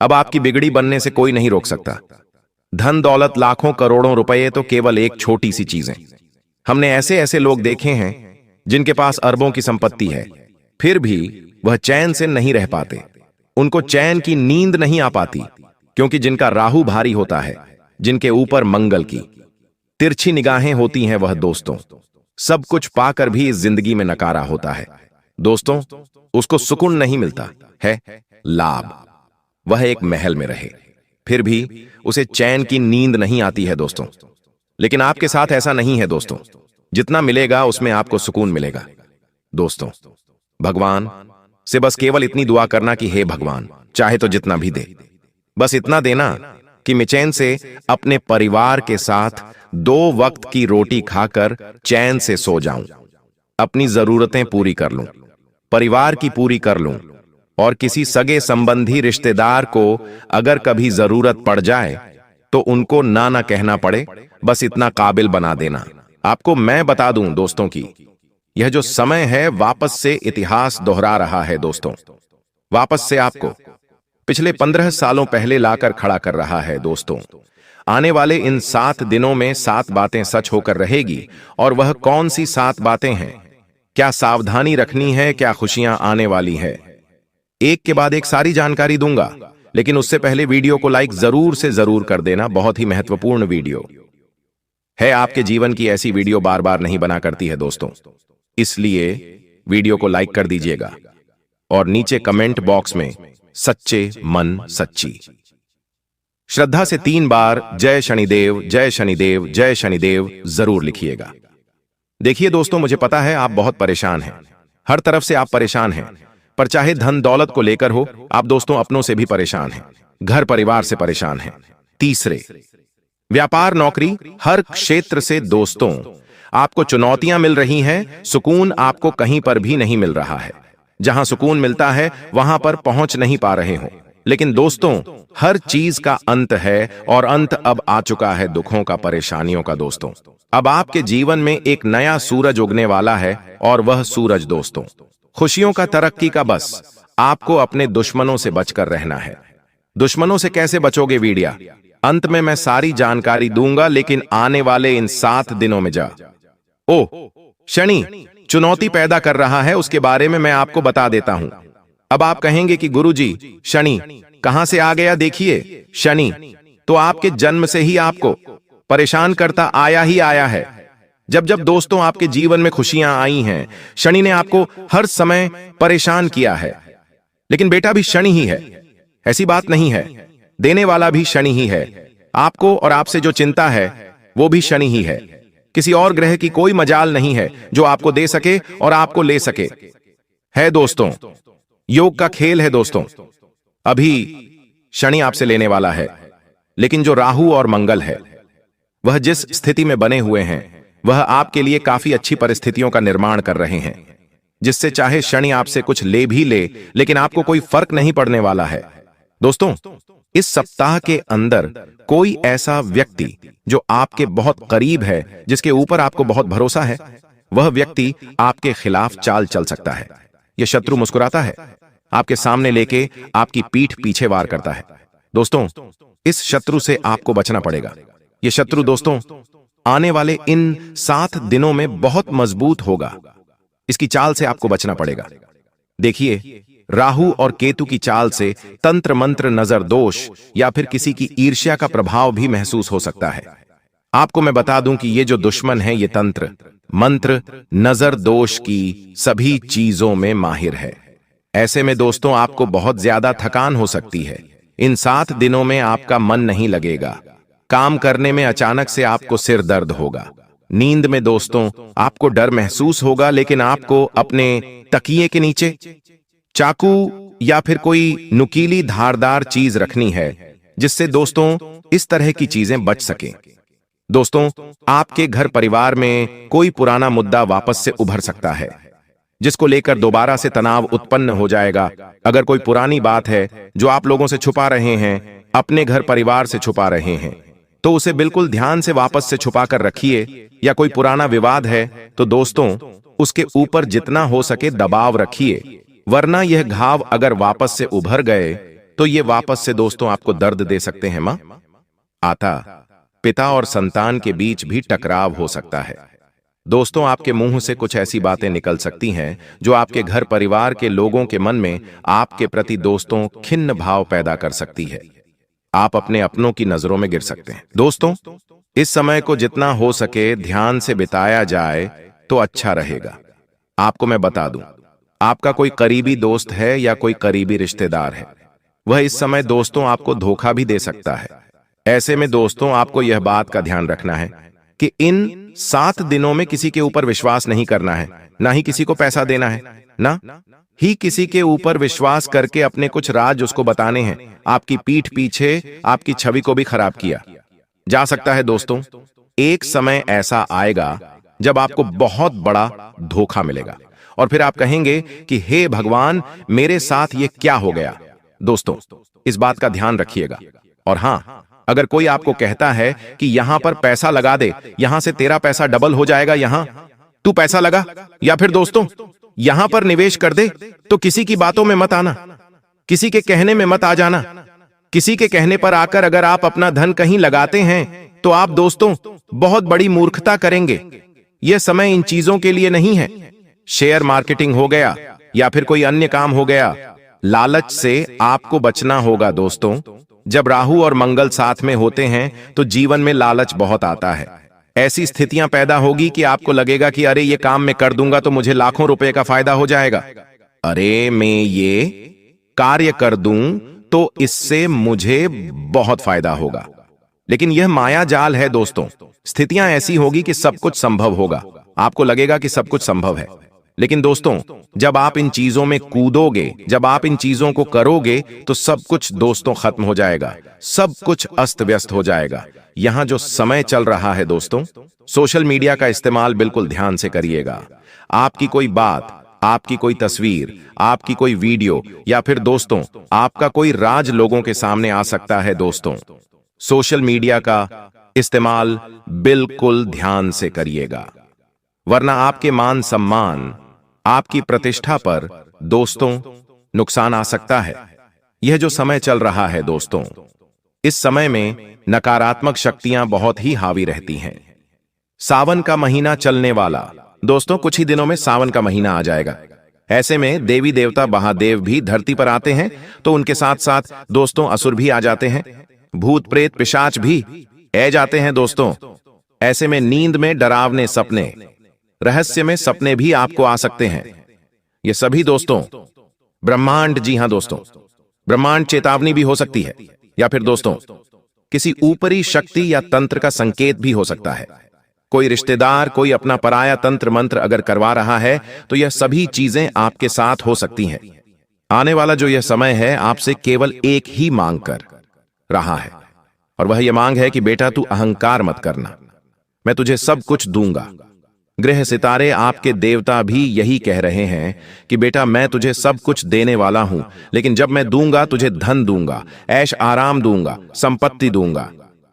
अब आपकी बिगड़ी बनने से कोई नहीं रोक सकता। धन दौलत लाखों करोड़ों रुपए तो केवल एक छोटी सी चीज है। हमने ऐसे ऐसे लोग देखे हैं जिनके पास अरबों की संपत्ति है, फिर भी वह चैन से नहीं रह पाते। उनको चैन की नींद नहीं आ पाती, क्योंकि जिनका राहु भारी होता है, जिनके ऊपर मंगल की तिरछी निगाहें होती हैं, वह दोस्तों सब कुछ पाकर भी इस जिंदगी में नकारा होता है। दोस्तों उसको सुकून नहीं मिलता है, लाभ। वह एक महल में रहे, फिर भी उसे चैन की नींद नहीं आती है दोस्तों। लेकिन आपके साथ ऐसा नहीं है दोस्तों। जितना मिलेगा उसमें आपको सुकून मिलेगा। दोस्तों भगवान से बस केवल इतनी दुआ करना कि हे भगवान, चाहे तो जितना भी दे, बस इतना देना कि मैं चैन से अपने परिवार के साथ 2 वक्त की रोटी खाकर चैन से सो जाऊं, अपनी जरूरतें पूरी कर लूं, परिवार की पूरी कर लूं, और किसी सगे संबंधी रिश्तेदार को अगर कभी जरूरत पड़ जाए तो उनको ना कहना पड़े, बस इतना काबिल बना देना। आपको मैं बता दूं दोस्तों की यह जो समय है वापस से इतिहास दोहरा रहा है दोस्तों। वापस से आपको पिछले 15 सालों पहले लाकर खड़ा कर रहा है दोस्तों। आने वाले इन 7 दिनों में 7 बातें सच होकर रहेगी। और वह कौन सी 7 बातें हैं, क्या सावधानी रखनी है, क्या खुशियां आने वाली है, एक के बाद एक सारी जानकारी दूंगा। लेकिन उससे पहले वीडियो को लाइक जरूर से जरूर कर देना। बहुत ही महत्वपूर्ण वीडियो है। आपके जीवन की ऐसी वीडियो बार बार नहीं बना करती है दोस्तों, इसलिए वीडियो को लाइक कर दीजिएगा और नीचे कमेंट बॉक्स में सच्चे मन सच्ची श्रद्धा से 3 बार जय शनिदेव जय शनिदेव जय शनिदेव जरूर लिखिएगा। देखिए दोस्तों, मुझे पता है आप बहुत परेशान हैं, हर तरफ से आप परेशान हैं, पर चाहे धन दौलत को लेकर हो, आप दोस्तों अपनों से भी परेशान हैं, घर परिवार से परेशान हैं। तीसरे, व्यापार नौकरी हर क्षेत्र से दोस्तों आपको चुनौतियां मिल रही हैं, सुकून आपको कहीं पर भी नहीं मिल रहा है। जहां सुकून मिलता है वहां पर पहुंच नहीं पा रहे हो। लेकिन दोस्तों हर चीज का अंत है, और अंत अब आ चुका है दुखों का, परेशानियों का दोस्तों। अब आपके जीवन में एक नया सूरज उगने वाला है, और वह सूरज दोस्तों खुशियों का, तरक्की का। बस आपको अपने दुश्मनों से बचकर रहना है। दुश्मनों से कैसे बचोगे, वीडियो अंत में मैं सारी जानकारी दूंगा। लेकिन आने वाले इन 7 दिनों में शनि चुनौती पैदा कर रहा है, उसके बारे में मैं आपको बता देता हूं। अब आप कहेंगे कि गुरुजी शनि कहां से आ गया। देखिए, शनि तो आपके जन्म से ही आपको परेशान करता आया ही आया है। जब जब दोस्तों आपके जीवन में खुशियां आई हैं, शनि ने आपको हर समय परेशान किया है। लेकिन बेटा भी शनि ही है, ऐसी बात नहीं है। देने वाला भी शनि ही है। आपको और आपसे जो चिंता है वो भी शनि ही है। किसी और ग्रह की कोई मजाल नहीं है जो आपको दे सके और आपको ले सके। है दोस्तों, योग का खेल है दोस्तों। अभी शनि आपसे लेने वाला है, लेकिन जो राहु और मंगल है वह जिस स्थिति में बने हुए हैं, वह आपके लिए काफी अच्छी परिस्थितियों का निर्माण कर रहे हैं, जिससे चाहे शनि आपसे कुछ ले भी ले, लेकिन आपको कोई फर्क नहीं पड़ने वाला है। दोस्तों इस सप्ताह के अंदर कोई ऐसा व्यक्ति जो आपके बहुत करीब है, जिसके ऊपर आपको बहुत भरोसा है, वह व्यक्ति आपके खिलाफ चाल चल सकता है। यह शत्रु मुस्कुराता है, आपके सामने लेके आपकी पीठ पीछे वार करता है। दोस्तों इस शत्रु से आपको बचना पड़ेगा। यह शत्रु दोस्तों आने वाले इन 7 दिनों में बहुत मजबूत होगा। इसकी चाल से आपको बचना पड़ेगा। देखिए, राहु और केतु की चाल से तंत्र मंत्र, नजर दोष या फिर किसी की ईर्ष्या का प्रभाव भी महसूस हो सकता है। आपको मैं बता दूं कि ये जो दुश्मन है, ये तंत्र मंत्र, नजर दोष की सभी चीजों में माहिर है। ऐसे में दोस्तों आपको बहुत ज्यादा थकान हो सकती है। इन 7 दिनों में आपका मन नहीं लगेगा। काम करने में अचानक से आपको सिर दर्द होगा। नींद में दोस्तों आपको डर महसूस होगा, लेकिन आपको अपने तकिए के नीचे चाकू या फिर कोई नुकीली धारदार चीज रखनी है, जिससे दोस्तों इस तरह की चीजें बच सकें। दोस्तों, आपके घर परिवार में कोई पुराना मुद्दा वापस से उभर सकता है, जिसको लेकर दोबारा से तनाव उत्पन्न हो जाएगा। अगर कोई पुरानी बात है जो आप लोगों से छुपा रहे हैं, अपने घर परिवार से छुपा रहे हैं, तो उसे बिल्कुल ध्यान से वापस से छुपा कर रखिए। या कोई पुराना विवाद है तो दोस्तों उसके ऊपर जितना हो सके दबाव रखिए, वरना यह घाव अगर वापस से उभर गए तो ये वापस से दोस्तों आपको दर्द दे सकते हैं। मां आता पिता और संतान के बीच भी टकराव हो सकता है। दोस्तों, आपके मुंह से कुछ ऐसी बातें निकल सकती हैं जो आपके घर परिवार के लोगों के मन में आपके प्रति दोस्तों खिन्न भाव पैदा कर सकती है। आप अपने अपनों की नजरों में गिर सकते हैं। दोस्तों, इस समय को जितना हो सके ध्यान से बिताया जाए तो अच्छा रहेगा। आपको मैं बता दूं, आपका कोई करीबी दोस्त है या कोई करीबी रिश्तेदार है, वह इस समय दोस्तों आपको धोखा भी दे सकता है। ऐसे में दोस्तों आपको यह बात का ध्यान रखना है कि इन 7 दिनों में किसी के ऊपर विश्वास नहीं करना है, ना ही किसी को पैसा देना है, ना ही किसी के ऊपर विश्वास करके अपने कुछ राज उसको बताने हैं। आपकी पीठ पीछे आपकी छवि को भी खराब किया जा सकता है। दोस्तों, एक समय ऐसा आएगा जब आपको बहुत बड़ा धोखा मिलेगा और फिर आप कहेंगे कि हे भगवान, मेरे साथ ये क्या हो गया। दोस्तों, इस बात का ध्यान रखिएगा। और हां, अगर कोई आपको कहता है कि यहां पर पैसा लगा दे, यहां से तेरा पैसा डबल हो जाएगा, यहां तू पैसा लगा, या फिर दोस्तों यहां पर निवेश कर दे, तो किसी की बातों में मत आना, किसी के कहने में मत आ जाना। किसी के कहने पर आकर अगर आप अपना धन कहीं लगाते हैं तो आप दोस्तों बहुत बड़ी मूर्खता करेंगे। यह समय इन चीजों के लिए नहीं है। शेयर मार्केटिंग हो गया या फिर कोई अन्य काम हो गया, लालच से आपको बचना होगा। दोस्तों, जब राहु और मंगल साथ में होते हैं तो जीवन में लालच बहुत आता है। ऐसी स्थितियां पैदा होगी कि आपको लगेगा कि अरे ये काम मैं कर दूंगा तो मुझे लाखों रुपए का फायदा हो जाएगा, अरे मैं ये कार्य कर दूं तो इससे मुझे बहुत फायदा होगा। लेकिन यह माया जाल है दोस्तों। स्थितियां ऐसी होगी कि सब कुछ संभव होगा, आपको लगेगा कि सब कुछ संभव है, लेकिन दोस्तों जब आप इन चीजों में कूदोगे, जब आप इन चीजों को करोगे तो सब कुछ दोस्तों खत्म हो जाएगा, सब कुछ अस्त व्यस्त हो जाएगा। यहां जो समय चल रहा है दोस्तों, सोशल मीडिया का इस्तेमाल बिल्कुल ध्यान से करिएगा। आपकी कोई बात, आपकी कोई तस्वीर, आपकी कोई वीडियो या फिर दोस्तों आपका कोई राज लोगों के सामने आ सकता है। दोस्तों, सोशल मीडिया का इस्तेमाल बिल्कुल ध्यान से करिएगा, वरना आपके मान सम्मान, आपकी प्रतिष्ठा पर दोस्तों नुकसान आ सकता है। यह जो समय चल रहा है दोस्तों, इस समय में नकारात्मक शक्तियां बहुत ही हावी रहती हैं। सावन का महीना चलने वाला, दोस्तों कुछ ही दिनों में सावन का महीना आ जाएगा। ऐसे में देवी देवता महादेव भी धरती पर आते हैं, तो उनके साथ साथ दोस्तों असुर भी आ जाते हैं, भूत प्रेत पिशाच भी आ जाते हैं। दोस्तों, ऐसे में नींद में डरावने सपने, रहस्य में सपने भी आपको आ सकते हैं। ये सभी दोस्तों ब्रह्मांड, जी हां दोस्तों, ब्रह्मांड चेतावनी भी हो सकती है, या फिर दोस्तों किसी ऊपरी शक्ति या तंत्र का संकेत भी हो सकता है। कोई रिश्तेदार कोई अपना पराया तंत्र मंत्र अगर करवा रहा है तो यह सभी चीजें आपके साथ हो सकती हैं। आने वाला जो यह समय है आपसे केवल एक ही मांग कर रहा है, और वह यह मांग है कि बेटा तू अहंकार मत करना, मैं तुझे सब कुछ दूंगा। ग्रह सितारे आपके देवता भी यही कह रहे हैं कि बेटा मैं तुझे सब कुछ देने वाला हूं, लेकिन जब मैं दूंगा तुझे धन दूंगा, ऐश आराम दूंगा, संपत्ति दूंगा,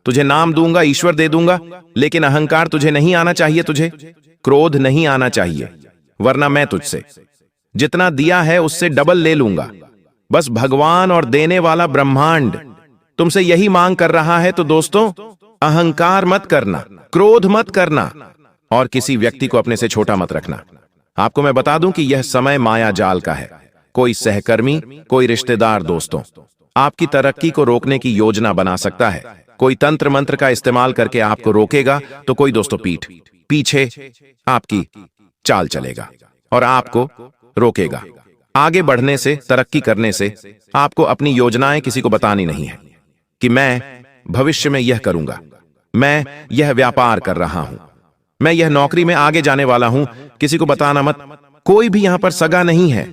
तुझे नाम दूंगा, ईश्वर दे दूंगा, लेकिन अहंकार तुझे नहीं आना चाहिए, तुझे क्रोध नहीं आना चाहिए, वरना मैं तुझसे जितना दिया है उससे डबल ले लूंगा। बस भगवान और देने वाला ब्रह्मांड तुमसे यही मांग कर रहा है। तो दोस्तों अहंकार मत करना, क्रोध मत करना, और किसी व्यक्ति को अपने से छोटा मत रखना। आपको मैं बता दूं कि यह समय माया जाल का है। कोई सहकर्मी, कोई रिश्तेदार दोस्तों आपकी तरक्की को रोकने की योजना बना सकता है। कोई तंत्र मंत्र का इस्तेमाल करके आपको रोकेगा, तो कोई दोस्तों पीठ पीछे आपकी चाल चलेगा और आपको रोकेगा आगे बढ़ने से, तरक्की करने से। आपको अपनी योजनाएं किसी को बतानी नहीं है कि मैं भविष्य में यह करूंगा, मैं यह व्यापार कर रहा हूं, मैं यह नौकरी में आगे जाने वाला हूं, किसी को बताना मत। कोई भी यहां पर सगा नहीं है,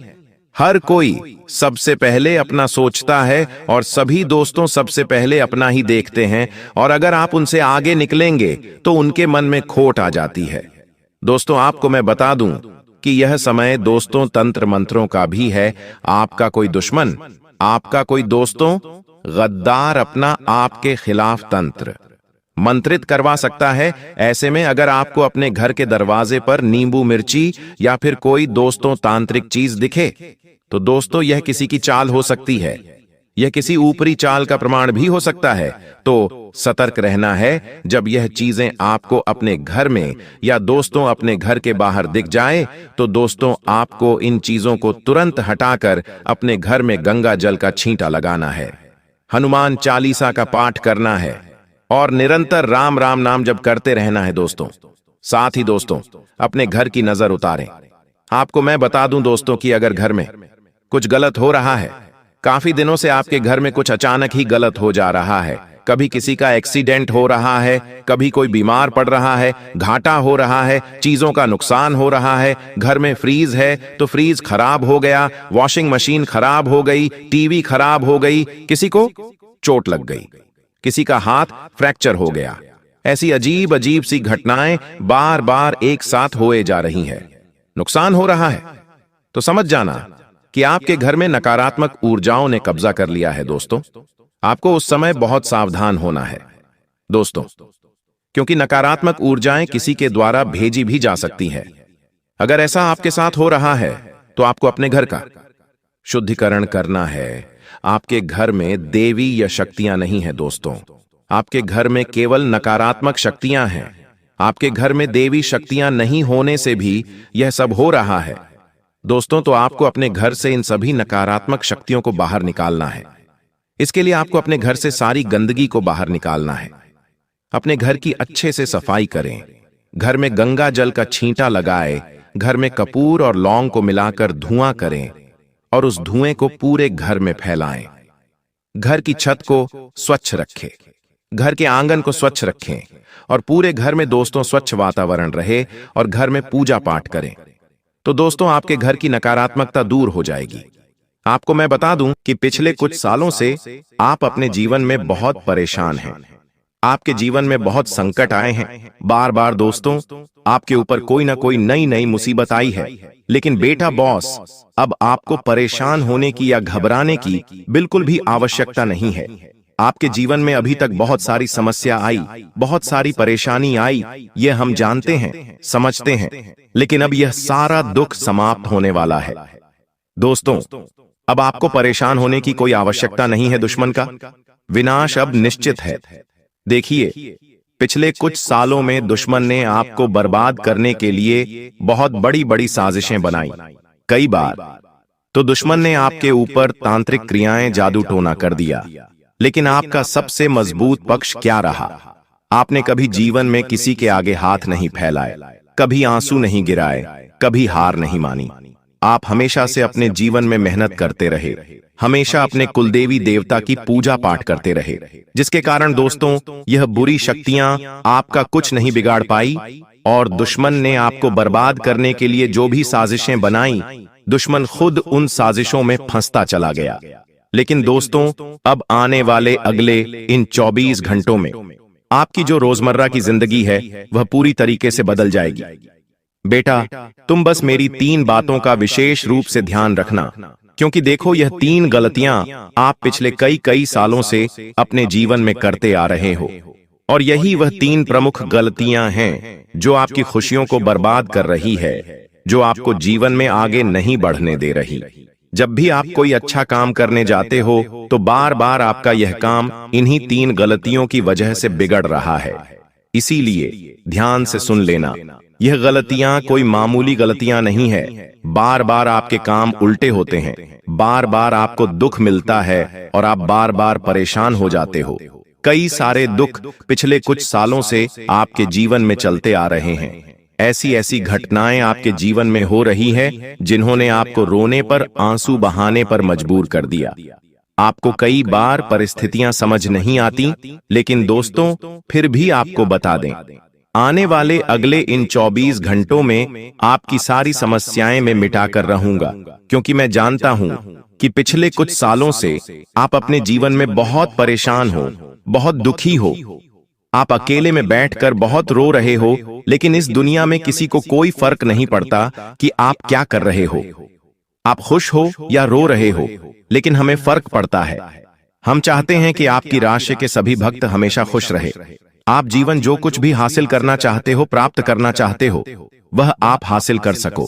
हर कोई सबसे पहले अपना सोचता है और सभी दोस्तों सबसे पहले अपना ही देखते हैं, और अगर आप उनसे आगे निकलेंगे तो उनके मन में खोट आ जाती है। दोस्तों, आपको मैं बता दूं कि यह समय दोस्तों तंत्र मंत्रों का भी है। आपका कोई दुश्मन, आपका कोई दोस्तों गद्दार अपना आपके खिलाफ तंत्र मंत्रित करवा सकता है। ऐसे में अगर आपको अपने घर के दरवाजे पर नींबू मिर्ची या फिर कोई दोस्तों तांत्रिक चीज दिखे, तो दोस्तों यह किसी की चाल हो सकती है, यह किसी ऊपरी चाल का प्रमाण भी हो सकता है। तो सतर्क रहना है। जब यह चीजें आपको अपने घर में या दोस्तों अपने घर के बाहर दिख जाए, तो दोस्तों आपको इन चीजों को तुरंत हटाकर अपने घर में गंगा जल का छींटा लगाना है, हनुमान चालीसा का पाठ करना है और निरंतर राम राम नाम जप करते रहना है दोस्तों। साथ ही दोस्तों अपने घर की नजर उतारें। आपको मैं बता दूं दोस्तों कि अगर घर में कुछ गलत हो रहा है, काफी दिनों से आपके घर में कुछ अचानक ही गलत हो जा रहा है, कभी किसी का एक्सीडेंट हो रहा है, कभी कोई बीमार पड़ रहा है, घाटा हो रहा है, चीजों का नुकसान हो रहा है, घर में फ्रीज है तो फ्रीज खराब हो गया, वॉशिंग मशीन खराब हो गई, टीवी खराब हो गई, किसी को चोट लग गई, किसी का हाथ फ्रैक्चर हो गया, ऐसी अजीब अजीब सी घटनाएं बार बार एक साथ होए जा रही है, नुकसान हो रहा है, तो समझ जाना कि आपके घर में नकारात्मक ऊर्जाओं ने कब्जा कर लिया है। दोस्तों आपको उस समय बहुत सावधान होना है दोस्तों, क्योंकि नकारात्मक ऊर्जाएं किसी के द्वारा भेजी भी जा सकती है। अगर ऐसा आपके साथ हो रहा है तो आपको अपने घर का शुद्धिकरण करना है। आपके घर में देवी या शक्तियां नहीं है दोस्तों, आपके घर में केवल नकारात्मक शक्तियां हैं। आपके घर में देवी शक्तियां नहीं होने से भी यह सब हो रहा है दोस्तों। तो आपको अपने घर से इन सभी नकारात्मक शक्तियों को बाहर निकालना है। इसके लिए आपको अपने घर से सारी गंदगी को बाहर निकालना है। अपने घर की अच्छे से सफाई करें, घर में गंगा जल का छींटा लगाए, घर में कपूर और लौंग को मिलाकर धुआं करें और उस धुएं को पूरे घर में फैलाएं। घर की छत को स्वच्छ रखें, घर के आंगन को स्वच्छ रखें और पूरे घर में दोस्तों स्वच्छ वातावरण रहे और घर में पूजा पाठ करें। तो दोस्तों आपके घर की नकारात्मकता दूर हो जाएगी। आपको मैं बता दूं कि पिछले कुछ सालों से आप अपने जीवन में बहुत परेशान हैं। आपके जीवन में बहुत संकट आए हैं। बार बार दोस्तों आपके ऊपर कोई ना कोई नई नई मुसीबत आई है। लेकिन बेटा बॉस, अब आपको परेशान होने की या घबराने की बिल्कुल भी आवश्यकता नहीं है। आपके जीवन में अभी तक बहुत सारी समस्या आई, बहुत सारी परेशानी आई, ये हम जानते हैं, समझते हैं, लेकिन अब यह सारा दुख समाप्त होने वाला है। दोस्तों अब आपको परेशान होने की कोई आवश्यकता नहीं है। दुश्मन का विनाश अब निश्चित है। देखिए, पिछले कुछ सालों में दुश्मन ने आपको बर्बाद करने के लिए बहुत बड़ी बड़ी साजिशें बनाई। कई बार तो दुश्मन ने आपके ऊपर तांत्रिक क्रियाएं, जादू टोना कर दिया। लेकिन आपका सबसे मजबूत पक्ष क्या रहा? आपने कभी जीवन में किसी के आगे हाथ नहीं फैलाए, कभी आंसू नहीं गिराए, कभी हार नहीं मानी। आप हमेशा से अपने जीवन में मेहनत करते रहे, हमेशा अपने कुलदेवी देवता की पूजा पाठ करते रहे, जिसके कारण दोस्तों यह बुरी शक्तियां आपका कुछ नहीं बिगाड़ पाई और दुश्मन ने आपको बर्बाद करने के लिए जो भी साजिशें बनाई, दुश्मन खुद उन साजिशों में फंसता चला गया। लेकिन दोस्तों अब आने वाले अगले इन 24 घंटों में आपकी जो रोजमर्रा की जिंदगी है वह पूरी तरीके से बदल जाएगी। बेटा तुम बस मेरी 3 बातों का विशेष रूप से ध्यान रखना, क्योंकि देखो यह 3 गलतियां आप पिछले कई सालों से अपने जीवन में करते आ रहे हो और यही वह 3 प्रमुख गलतियां हैं जो आपकी खुशियों को बर्बाद कर रही है, जो आपको जीवन में आगे नहीं बढ़ने दे रही। जब भी आप कोई अच्छा काम करने जाते हो तो बार बार आपका यह काम इन्हीं 3 गलतियों की वजह से बिगड़ रहा है। इसीलिए ध्यान से सुन लेना, यह गलतियां कोई मामूली गलतियां नहीं है। बार बार आपके काम उल्टे होते हैं, बार बार आपको दुख मिलता है और आप बार बार परेशान हो जाते हो। कई सारे दुख पिछले कुछ सालों से आपके जीवन में चलते आ रहे हैं। ऐसी ऐसी घटनाएं आपके जीवन में हो रही है जिन्होंने आपको रोने पर, आंसू बहाने पर मजबूर कर दिया। आपको कई बार परिस्थितियां समझ नहीं आती, लेकिन दोस्तों फिर भी आपको बता दें, आने वाले अगले इन 24 घंटों में आपकी सारी समस्याएं मैं मिटाकर रहूंगा, क्योंकि मैं जानता हूं कि पिछले कुछ सालों से आप अपने जीवन में बहुत परेशान हो, बहुत दुखी हो। आप अकेले में बैठकर बहुत रो रहे हो, लेकिन इस दुनिया में किसी को कोई फर्क नहीं पड़ता कि आप क्या कर रहे हो। आप खुश हो या रो रहे हो, लेकिन हमें फर्क पड़ता है। हम चाहते हैं कि आपकी राशि के सभी भक्त हमेशा खुश रहे। आप जीवन जो कुछ भी हासिल करना चाहते हो, प्राप्त करना चाहते हो, वह आप हासिल कर सको।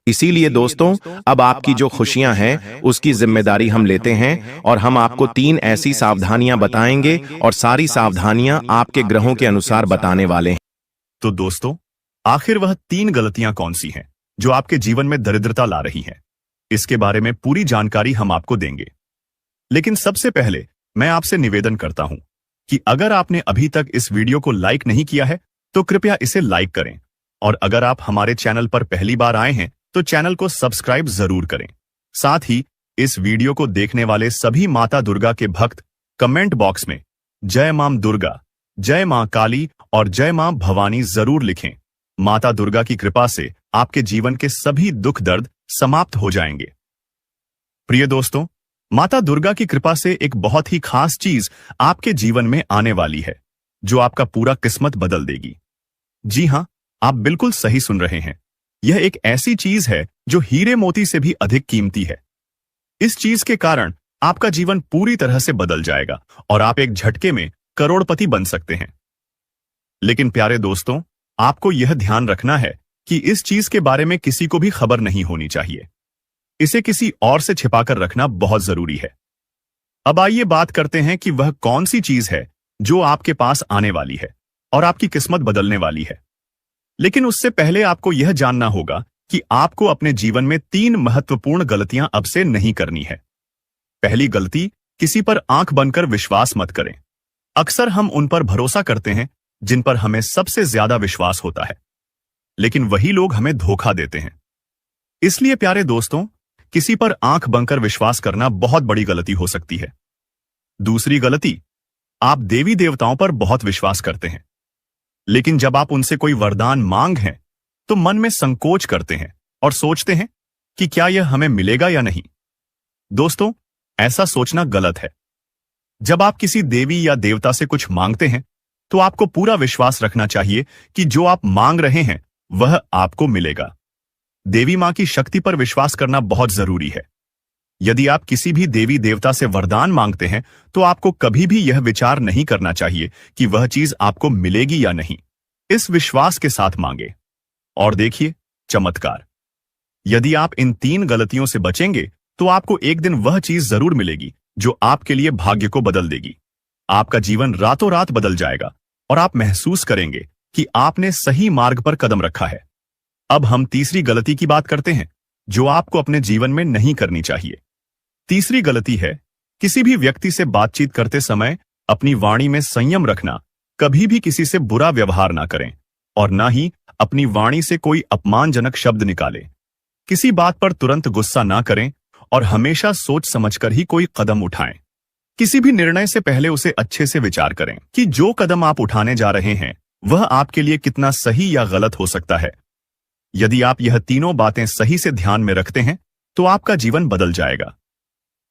इसीलिए दोस्तों, अब आपकी जो खुशियां हैं उसकी जिम्मेदारी हम लेते हैं, और हम आपको 3 ऐसी सावधानियां बताएंगे, और सारी सावधानियां आपके ग्रहों के अनुसार बताने वाले हैं। तो दोस्तों, आखिर वह 3 गलतियां कौन सी हैं जो आपके जीवन में दरिद्रता ला रही हैं? इसके बारे में पूरी जानकारी हम आपको देंगे। लेकिन सबसे पहले मैं आपसे निवेदन करता हूं कि अगर आपने अभी तक इस वीडियो को लाइक नहीं किया है तो कृपया इसे लाइक करें, और अगर आप हमारे चैनल पर पहली बार आए हैं तो चैनल को सब्सक्राइब जरूर करें। साथ ही इस वीडियो को देखने वाले सभी माता दुर्गा के भक्त कमेंट बॉक्स में जय मां दुर्गा, जय मां काली और जय मां भवानी जरूर लिखें। माता दुर्गा की कृपा से आपके जीवन के सभी दुख दर्द समाप्त हो जाएंगे। प्रिय दोस्तों, माता दुर्गा की कृपा से एक बहुत ही खास चीज आपके जीवन में आने वाली है, जो आपका पूरा किस्मत बदल देगी। जी हां, आप बिल्कुल सही सुन रहे हैं। यह एक ऐसी चीज है जो हीरे मोती से भी अधिक कीमती है। इस चीज के कारण आपका जीवन पूरी तरह से बदल जाएगा और आप एक झटके में करोड़पति बन सकते हैं। लेकिन प्यारे दोस्तों, आपको यह ध्यान रखना है कि इस चीज के बारे में किसी को भी खबर नहीं होनी चाहिए। इसे किसी और से छिपाकर रखना बहुत जरूरी है। अब आइए बात करते हैं कि वह कौन सी चीज है जो आपके पास आने वाली है और आपकी किस्मत बदलने वाली है। लेकिन उससे पहले आपको यह जानना होगा कि आपको अपने जीवन में 3 महत्वपूर्ण गलतियां अब से नहीं करनी है। पहली गलती, किसी पर आंख बनकर विश्वास मत करें। अक्सर हम उन पर भरोसा करते हैं जिन पर हमें सबसे ज्यादा विश्वास होता है, लेकिन वही लोग हमें धोखा देते हैं। इसलिए प्यारे दोस्तों, किसी पर आंख बनकर विश्वास करना बहुत बड़ी गलती हो सकती है। दूसरी गलती, आप देवी देवताओं पर बहुत विश्वास करते हैं, लेकिन जब आप उनसे कोई वरदान मांग हैं तो मन में संकोच करते हैं और सोचते हैं कि क्या यह हमें मिलेगा या नहीं। दोस्तों, ऐसा सोचना गलत है। जब आप किसी देवी या देवता से कुछ मांगते हैं तो आपको पूरा विश्वास रखना चाहिए कि जो आप मांग रहे हैं वह आपको मिलेगा। देवी मां की शक्ति पर विश्वास करना बहुत जरूरी है। यदि आप किसी भी देवी देवता से वरदान मांगते हैं तो आपको कभी भी यह विचार नहीं करना चाहिए कि वह चीज आपको मिलेगी या नहीं। इस विश्वास के साथ मांगे और देखिए चमत्कार। यदि आप इन 3 गलतियों से बचेंगे तो आपको एक दिन वह चीज जरूर मिलेगी जो आपके लिए भाग्य को बदल देगी। आपका जीवन रातों रात बदल जाएगा और आप महसूस करेंगे कि आपने सही मार्ग पर कदम रखा है। अब हम तीसरी गलती की बात करते हैं जो आपको अपने जीवन में नहीं करनी चाहिए। तीसरी गलती है, किसी भी व्यक्ति से बातचीत करते समय अपनी वाणी में संयम रखना। कभी भी किसी से बुरा व्यवहार ना करें और ना ही अपनी वाणी से कोई अपमानजनक शब्द निकालें। किसी बात पर तुरंत गुस्सा ना करें और हमेशा सोच समझकर ही कोई कदम उठाएं। किसी भी निर्णय से पहले उसे अच्छे से विचार करें कि जो कदम आप उठाने जा रहे हैं वह आपके लिए कितना सही या गलत हो सकता है। यदि आप यह तीनों बातें सही से ध्यान में रखते हैं तो आपका जीवन बदल जाएगा।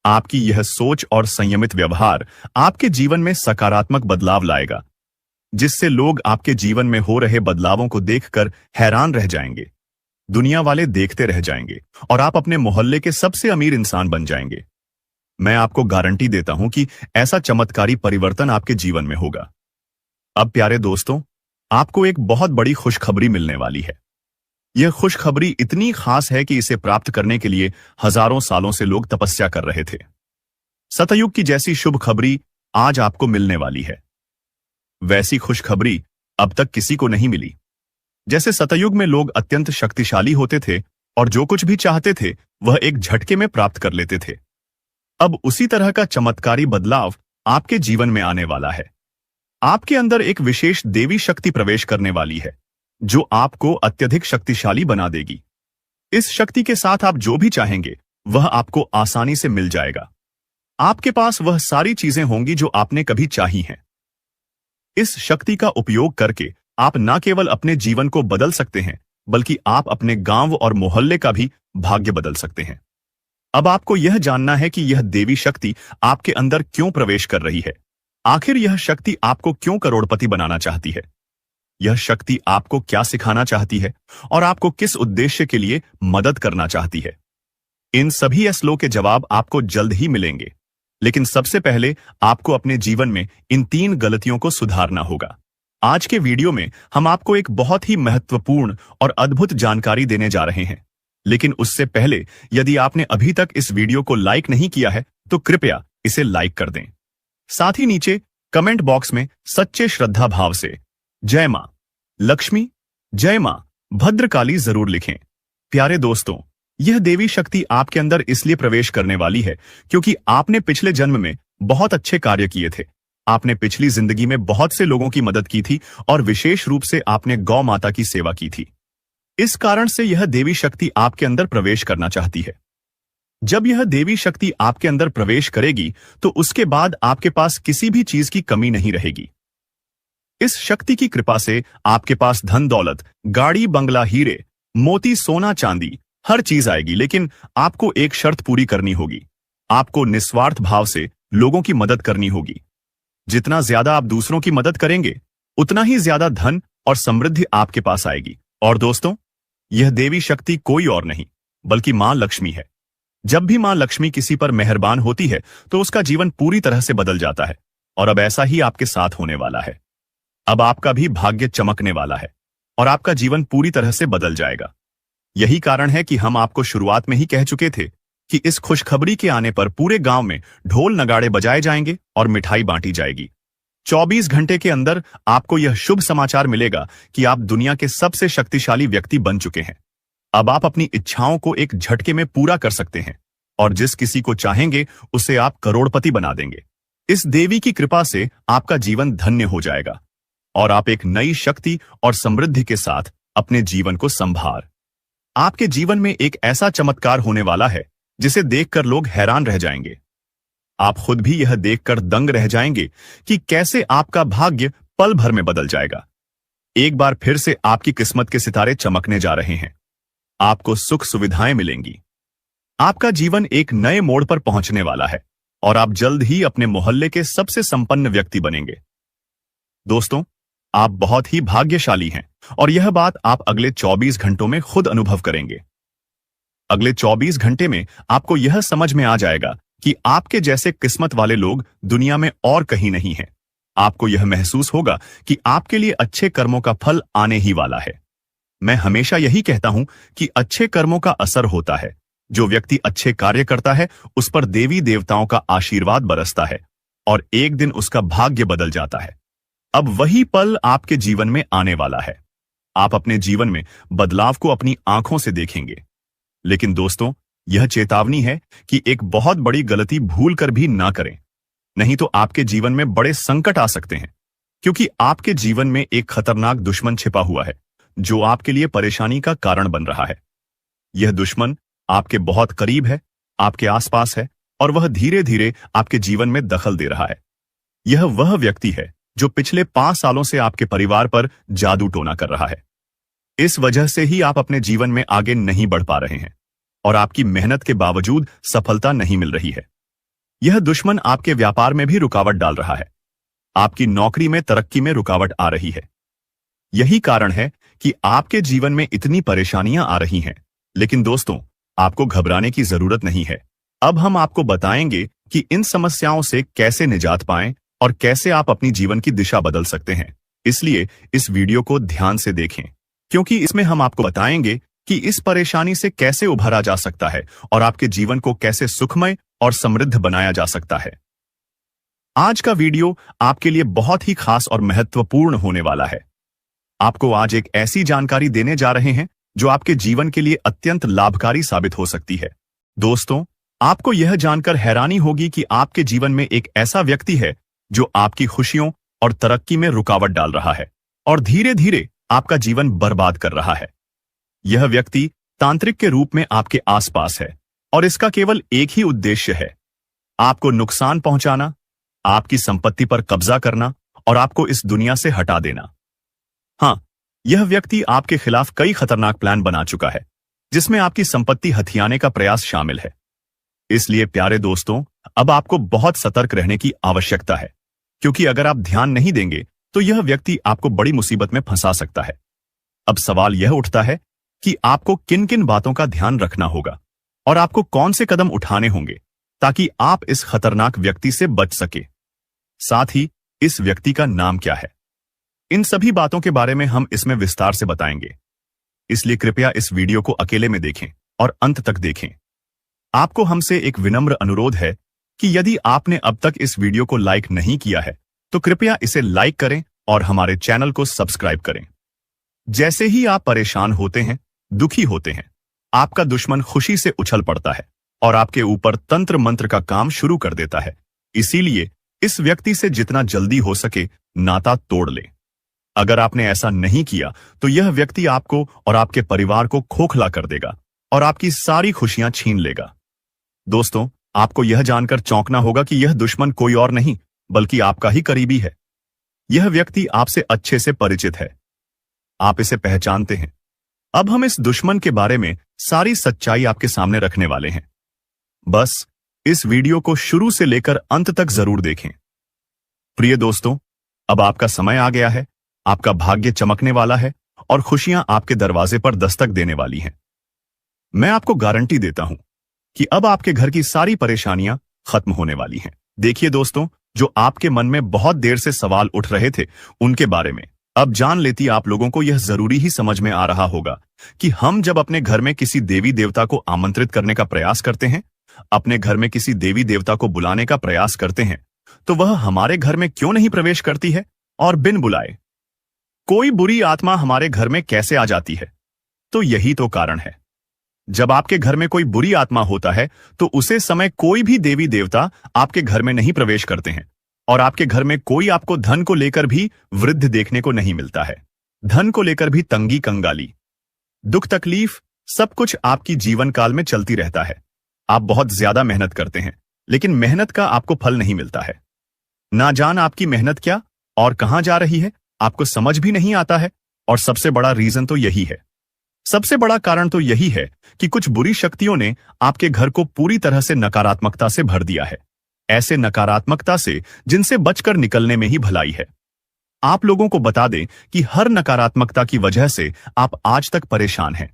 आपकी यह सोच और संयमित व्यवहार आपके जीवन में सकारात्मक बदलाव लाएगा, जिससे लोग आपके जीवन में हो रहे बदलावों को देखकर हैरान रह जाएंगे। दुनिया वाले देखते रह जाएंगे और आप अपने मोहल्ले के सबसे अमीर इंसान बन जाएंगे। मैं आपको गारंटी देता हूं कि ऐसा चमत्कारी परिवर्तन आपके जीवन में होगा। अब प्यारे दोस्तों, आपको एक बहुत बड़ी खुशखबरी मिलने वाली है। यह खुशखबरी इतनी खास है कि इसे प्राप्त करने के लिए हजारों सालों से लोग तपस्या कर रहे थे। सतयुग की जैसी शुभ खबरी आज आपको मिलने वाली है। वैसी खुशखबरी अब तक किसी को नहीं मिली। जैसे सतयुग में लोग अत्यंत शक्तिशाली होते थे और जो कुछ भी चाहते थे वह एक झटके में प्राप्त कर लेते थे, अब उसी तरह का चमत्कारी बदलाव आपके जीवन में आने वाला है। आपके अंदर एक विशेष देवी शक्ति प्रवेश करने वाली है जो आपको अत्यधिक शक्तिशाली बना देगी। इस शक्ति के साथ आप जो भी चाहेंगे वह आपको आसानी से मिल जाएगा। आपके पास वह सारी चीजें होंगी जो आपने कभी चाही हैं। इस शक्ति का उपयोग करके आप न केवल अपने जीवन को बदल सकते हैं, बल्कि आप अपने गांव और मोहल्ले का भी भाग्य बदल सकते हैं। अब आपको यह जानना है कि यह देवी शक्ति आपके अंदर क्यों प्रवेश कर रही है। आखिर यह शक्ति आपको क्यों करोड़पति बनाना चाहती है? यह शक्ति आपको क्या सिखाना चाहती है और आपको किस उद्देश्य के लिए मदद करना चाहती है? इन सभी सवालों के जवाब आपको जल्द ही मिलेंगे। लेकिन सबसे पहले आपको अपने जीवन में इन 3 गलतियों को सुधारना होगा। आज के वीडियो में हम आपको एक बहुत ही महत्वपूर्ण और अद्भुत जानकारी देने जा रहे हैं। लेकिन उससे पहले यदि आपने अभी तक इस वीडियो को लाइक नहीं किया है तो कृपया इसे लाइक कर दें। साथ ही नीचे कमेंट बॉक्स में सच्चे श्रद्धा भाव से जय मां लक्ष्मी, जय मां भद्रकाली जरूर लिखें। प्यारे दोस्तों, यह देवी शक्ति आपके अंदर इसलिए प्रवेश करने वाली है क्योंकि आपने पिछले जन्म में बहुत अच्छे कार्य किए थे। आपने पिछली जिंदगी में बहुत से लोगों की मदद की थी और विशेष रूप से आपने गौ माता की सेवा की थी। इस कारण से यह देवी शक्ति आपके अंदर प्रवेश करना चाहती है। जब यह देवी शक्ति आपके अंदर प्रवेश करेगी तो उसके बाद आपके पास किसी भी चीज की कमी नहीं रहेगी। इस शक्ति की कृपा से आपके पास धन दौलत, गाड़ी बंगला, हीरे मोती, सोना चांदी हर चीज आएगी। लेकिन आपको एक शर्त पूरी करनी होगी। आपको निस्वार्थ भाव से लोगों की मदद करनी होगी। जितना ज्यादा आप दूसरों की मदद करेंगे उतना ही ज्यादा धन और समृद्धि आपके पास आएगी। और दोस्तों, यह देवी शक्ति कोई और नहीं बल्कि मां लक्ष्मी है। जब भी मां लक्ष्मी किसी पर मेहरबान होती है तो उसका जीवन पूरी तरह से बदल जाता है। और अब ऐसा ही आपके साथ होने वाला है। अब आपका भी भाग्य चमकने वाला है और आपका जीवन पूरी तरह से बदल जाएगा। यही कारण है कि हम आपको शुरुआत में ही कह चुके थे कि इस खुशखबरी के आने पर पूरे गांव में ढोल नगाड़े बजाए जाएंगे और मिठाई बांटी जाएगी। 24 घंटे के अंदर आपको यह शुभ समाचार मिलेगा कि आप दुनिया के सबसे शक्तिशाली व्यक्ति बन चुके हैं। अब आप अपनी इच्छाओं को एक झटके में पूरा कर सकते हैं और जिस किसी को चाहेंगे उसे आप करोड़पति बना देंगे। इस देवी की कृपा से आपका जीवन धन्य हो जाएगा और आप एक नई शक्ति और समृद्धि के साथ अपने जीवन को संभार। आपके जीवन में एक ऐसा चमत्कार होने वाला है जिसे देखकर लोग हैरान रह जाएंगे। आप खुद भी यह देखकर दंग रह जाएंगे कि कैसे आपका भाग्य पल भर में बदल जाएगा। एक बार फिर से आपकी किस्मत के सितारे चमकने जा रहे हैं। आपको सुख सुविधाएं मिलेंगी। आपका जीवन एक नए मोड़ पर पहुंचने वाला है और आप जल्द ही अपने मोहल्ले के सबसे संपन्न व्यक्ति बनेंगे। दोस्तों, आप बहुत ही भाग्यशाली हैं और यह बात आप अगले 24 घंटों में खुद अनुभव करेंगे। अगले 24 घंटे में आपको यह समझ में आ जाएगा कि आपके जैसे किस्मत वाले लोग दुनिया में और कहीं नहीं हैं। आपको यह महसूस होगा कि आपके लिए अच्छे कर्मों का फल आने ही वाला है। मैं हमेशा यही कहता हूं कि अच्छे कर्मों का असर होता है। जो व्यक्ति अच्छे कार्य करता है उस पर देवी देवताओं का आशीर्वाद बरसता है और एक दिन उसका भाग्य बदल जाता है। अब वही पल आपके जीवन में आने वाला है। आप अपने जीवन में बदलाव को अपनी आंखों से देखेंगे। लेकिन दोस्तों, यह चेतावनी है कि एक बहुत बड़ी गलती भूल कर भी ना करें, नहीं तो आपके जीवन में बड़े संकट आ सकते हैं। क्योंकि आपके जीवन में एक खतरनाक दुश्मन छिपा हुआ है जो आपके लिए परेशानी का कारण बन रहा है। यह दुश्मन आपके बहुत करीब है, आपके आसपास है और वह धीरे धीरे आपके जीवन में दखल दे रहा है। यह वह व्यक्ति है जो पिछले 5 सालों से आपके परिवार पर जादू टोना कर रहा है। इस वजह से ही आप अपने जीवन में आगे नहीं बढ़ पा रहे हैं और आपकी मेहनत के बावजूद सफलता नहीं मिल रही है। यह दुश्मन आपके व्यापार में भी रुकावट डाल रहा है। आपकी नौकरी में, तरक्की में रुकावट आ रही है। यही कारण है कि आपके जीवन में इतनी परेशानियां आ रही हैं। लेकिन दोस्तों, आपको घबराने की जरूरत नहीं है। अब हम आपको बताएंगे कि इन समस्याओं से कैसे निजात पाएं और कैसे आप अपनी जीवन की दिशा बदल सकते हैं। इसलिए इस वीडियो को ध्यान से देखें, क्योंकि इसमें हम आपको बताएंगे कि इस परेशानी से कैसे उभरा जा सकता है और आपके जीवन को कैसे सुखमय और समृद्ध बनाया जा सकता है। आज का वीडियो आपके लिए बहुत ही खास और महत्वपूर्ण होने वाला है। आपको आज एक ऐसी जानकारी देने जा रहे हैं जो आपके जीवन के लिए अत्यंत लाभकारी साबित हो सकती है। दोस्तों, आपको यह जानकर हैरानी होगी कि आपके जीवन में एक ऐसा व्यक्ति है जो आपकी खुशियों और तरक्की में रुकावट डाल रहा है और धीरे धीरे आपका जीवन बर्बाद कर रहा है। यह व्यक्ति तांत्रिक के रूप में आपके आसपास है और इसका केवल एक ही उद्देश्य है, आपको नुकसान पहुंचाना, आपकी संपत्ति पर कब्जा करना और आपको इस दुनिया से हटा देना। हाँ, यह व्यक्ति आपके खिलाफ कई खतरनाक प्लान बना चुका है, जिसमें आपकी संपत्ति हथियाने का प्रयास शामिल है। इसलिए प्यारे दोस्तों, अब आपको बहुत सतर्क रहने की आवश्यकता है, क्योंकि अगर आप ध्यान नहीं देंगे तो यह व्यक्ति आपको बड़ी मुसीबत में फंसा सकता है। अब सवाल यह उठता है कि आपको किन किन बातों का ध्यान रखना होगा और आपको कौन से कदम उठाने होंगे ताकि आप इस खतरनाक व्यक्ति से बच सके। साथ ही इस व्यक्ति का नाम क्या है, इन सभी बातों के बारे में हम इसमें विस्तार से बताएंगे। इसलिए कृपया इस वीडियो को अकेले में देखें और अंत तक देखें। आपको हमसे एक विनम्र अनुरोध है कि यदि आपने अब तक इस वीडियो को लाइक नहीं किया है तो कृपया इसे लाइक करें और हमारे चैनल को सब्सक्राइब करें। जैसे ही आप परेशान होते हैं, दुखी होते हैं, आपका दुश्मन खुशी से उछल पड़ता है और आपके ऊपर तंत्र मंत्र का काम शुरू कर देता है। इसीलिए इस व्यक्ति से जितना जल्दी हो सके नाता तोड़ लें। अगर आपने ऐसा नहीं किया तो यह व्यक्ति आपको और आपके परिवार को खोखला कर देगा और आपकी सारी खुशियां छीन लेगा। दोस्तों, आपको यह जानकर चौंकना होगा कि यह दुश्मन कोई और नहीं बल्कि आपका ही करीबी है। यह व्यक्ति आपसे अच्छे से परिचित है, आप इसे पहचानते हैं। अब हम इस दुश्मन के बारे में सारी सच्चाई आपके सामने रखने वाले हैं। बस इस वीडियो को शुरू से लेकर अंत तक जरूर देखें। प्रिय दोस्तों, अब आपका समय आ गया है, आपका भाग्य चमकने वाला है और खुशियां आपके दरवाजे पर दस्तक देने वाली हैं। मैं आपको गारंटी देता हूं कि अब आपके घर की सारी परेशानियां खत्म होने वाली हैं। देखिए दोस्तों, जो आपके मन में बहुत देर से सवाल उठ रहे थे उनके बारे में अब जान लेती आप लोगों को यह जरूरी ही समझ में आ रहा होगा कि हम जब अपने घर में किसी देवी देवता को आमंत्रित करने का प्रयास करते हैं, अपने घर में किसी देवी देवता को बुलाने का प्रयास करते हैं, तो वह हमारे घर में क्यों नहीं प्रवेश करती है और बिन बुलाए कोई बुरी आत्मा हमारे घर में कैसे आ जाती है? तो यही तो कारण है। जब आपके घर में कोई बुरी आत्मा होता है तो उसे समय कोई भी देवी देवता आपके घर में नहीं प्रवेश करते हैं और आपके घर में कोई आपको धन को लेकर भी वृद्ध देखने को नहीं मिलता है। धन को लेकर भी तंगी कंगाली, दुख तकलीफ, सब कुछ आपकी जीवन काल में चलती रहता है। आप बहुत ज्यादा मेहनत करते हैं लेकिन मेहनत का आपको फल नहीं मिलता है। ना जान आपकी मेहनत क्या और कहां जा रही है आपको समझ भी नहीं आता है। और सबसे बड़ा रीजन तो यही है, सबसे बड़ा कारण तो यही है कि कुछ बुरी शक्तियों ने आपके घर को पूरी तरह से नकारात्मकता से भर दिया है। ऐसे नकारात्मकता से जिनसे बचकर निकलने में ही भलाई है। आप लोगों को बता दें कि हर नकारात्मकता की वजह से आप आज तक परेशान हैं।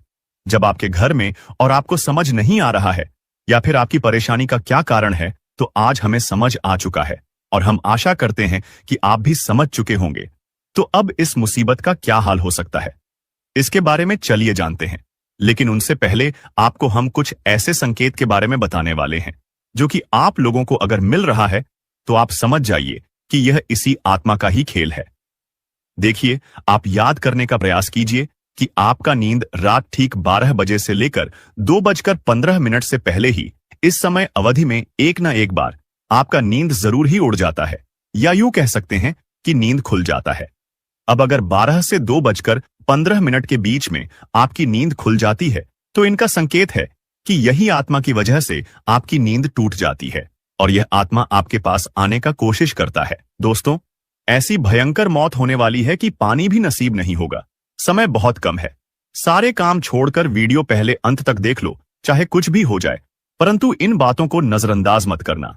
जब आपके घर में और आपको समझ नहीं आ रहा है या फिर आपकी परेशानी का क्या कारण है, तो आज हमें समझ आ चुका है और हम आशा करते हैं कि आप भी समझ चुके होंगे। तो अब इस मुसीबत का क्या हाल हो सकता है, इसके बारे में चलिए जानते हैं। लेकिन उनसे पहले आपको हम कुछ ऐसे संकेत के बारे में बताने वाले हैं जो कि आप लोगों को अगर मिल रहा है तो आप समझ जाइए कि यह इसी आत्मा का ही खेल है। देखिए, आप याद करने का प्रयास कीजिए कि आपका नींद रात ठीक 12 बजे से लेकर 2:15 से पहले ही इस समय अवधि में एक ना एक बार आपका नींद जरूर ही उड़ जाता है, या यूं कह सकते हैं कि नींद खुल जाता है। अब अगर 12 से 2:15 के बीच में आपकी नींद खुल जाती है तो इनका संकेत है कि यही आत्मा की वजह से आपकी नींद टूट जाती है और यह आत्मा आपके पास आने का कोशिश करता है। दोस्तों, ऐसी भयंकर मौत होने वाली है कि पानी भी नसीब नहीं होगा। समय बहुत कम है, सारे काम छोड़कर वीडियो पहले अंत तक देख लो, चाहे कुछ भी हो जाए, परंतु इन बातों को नजरअंदाज मत करना।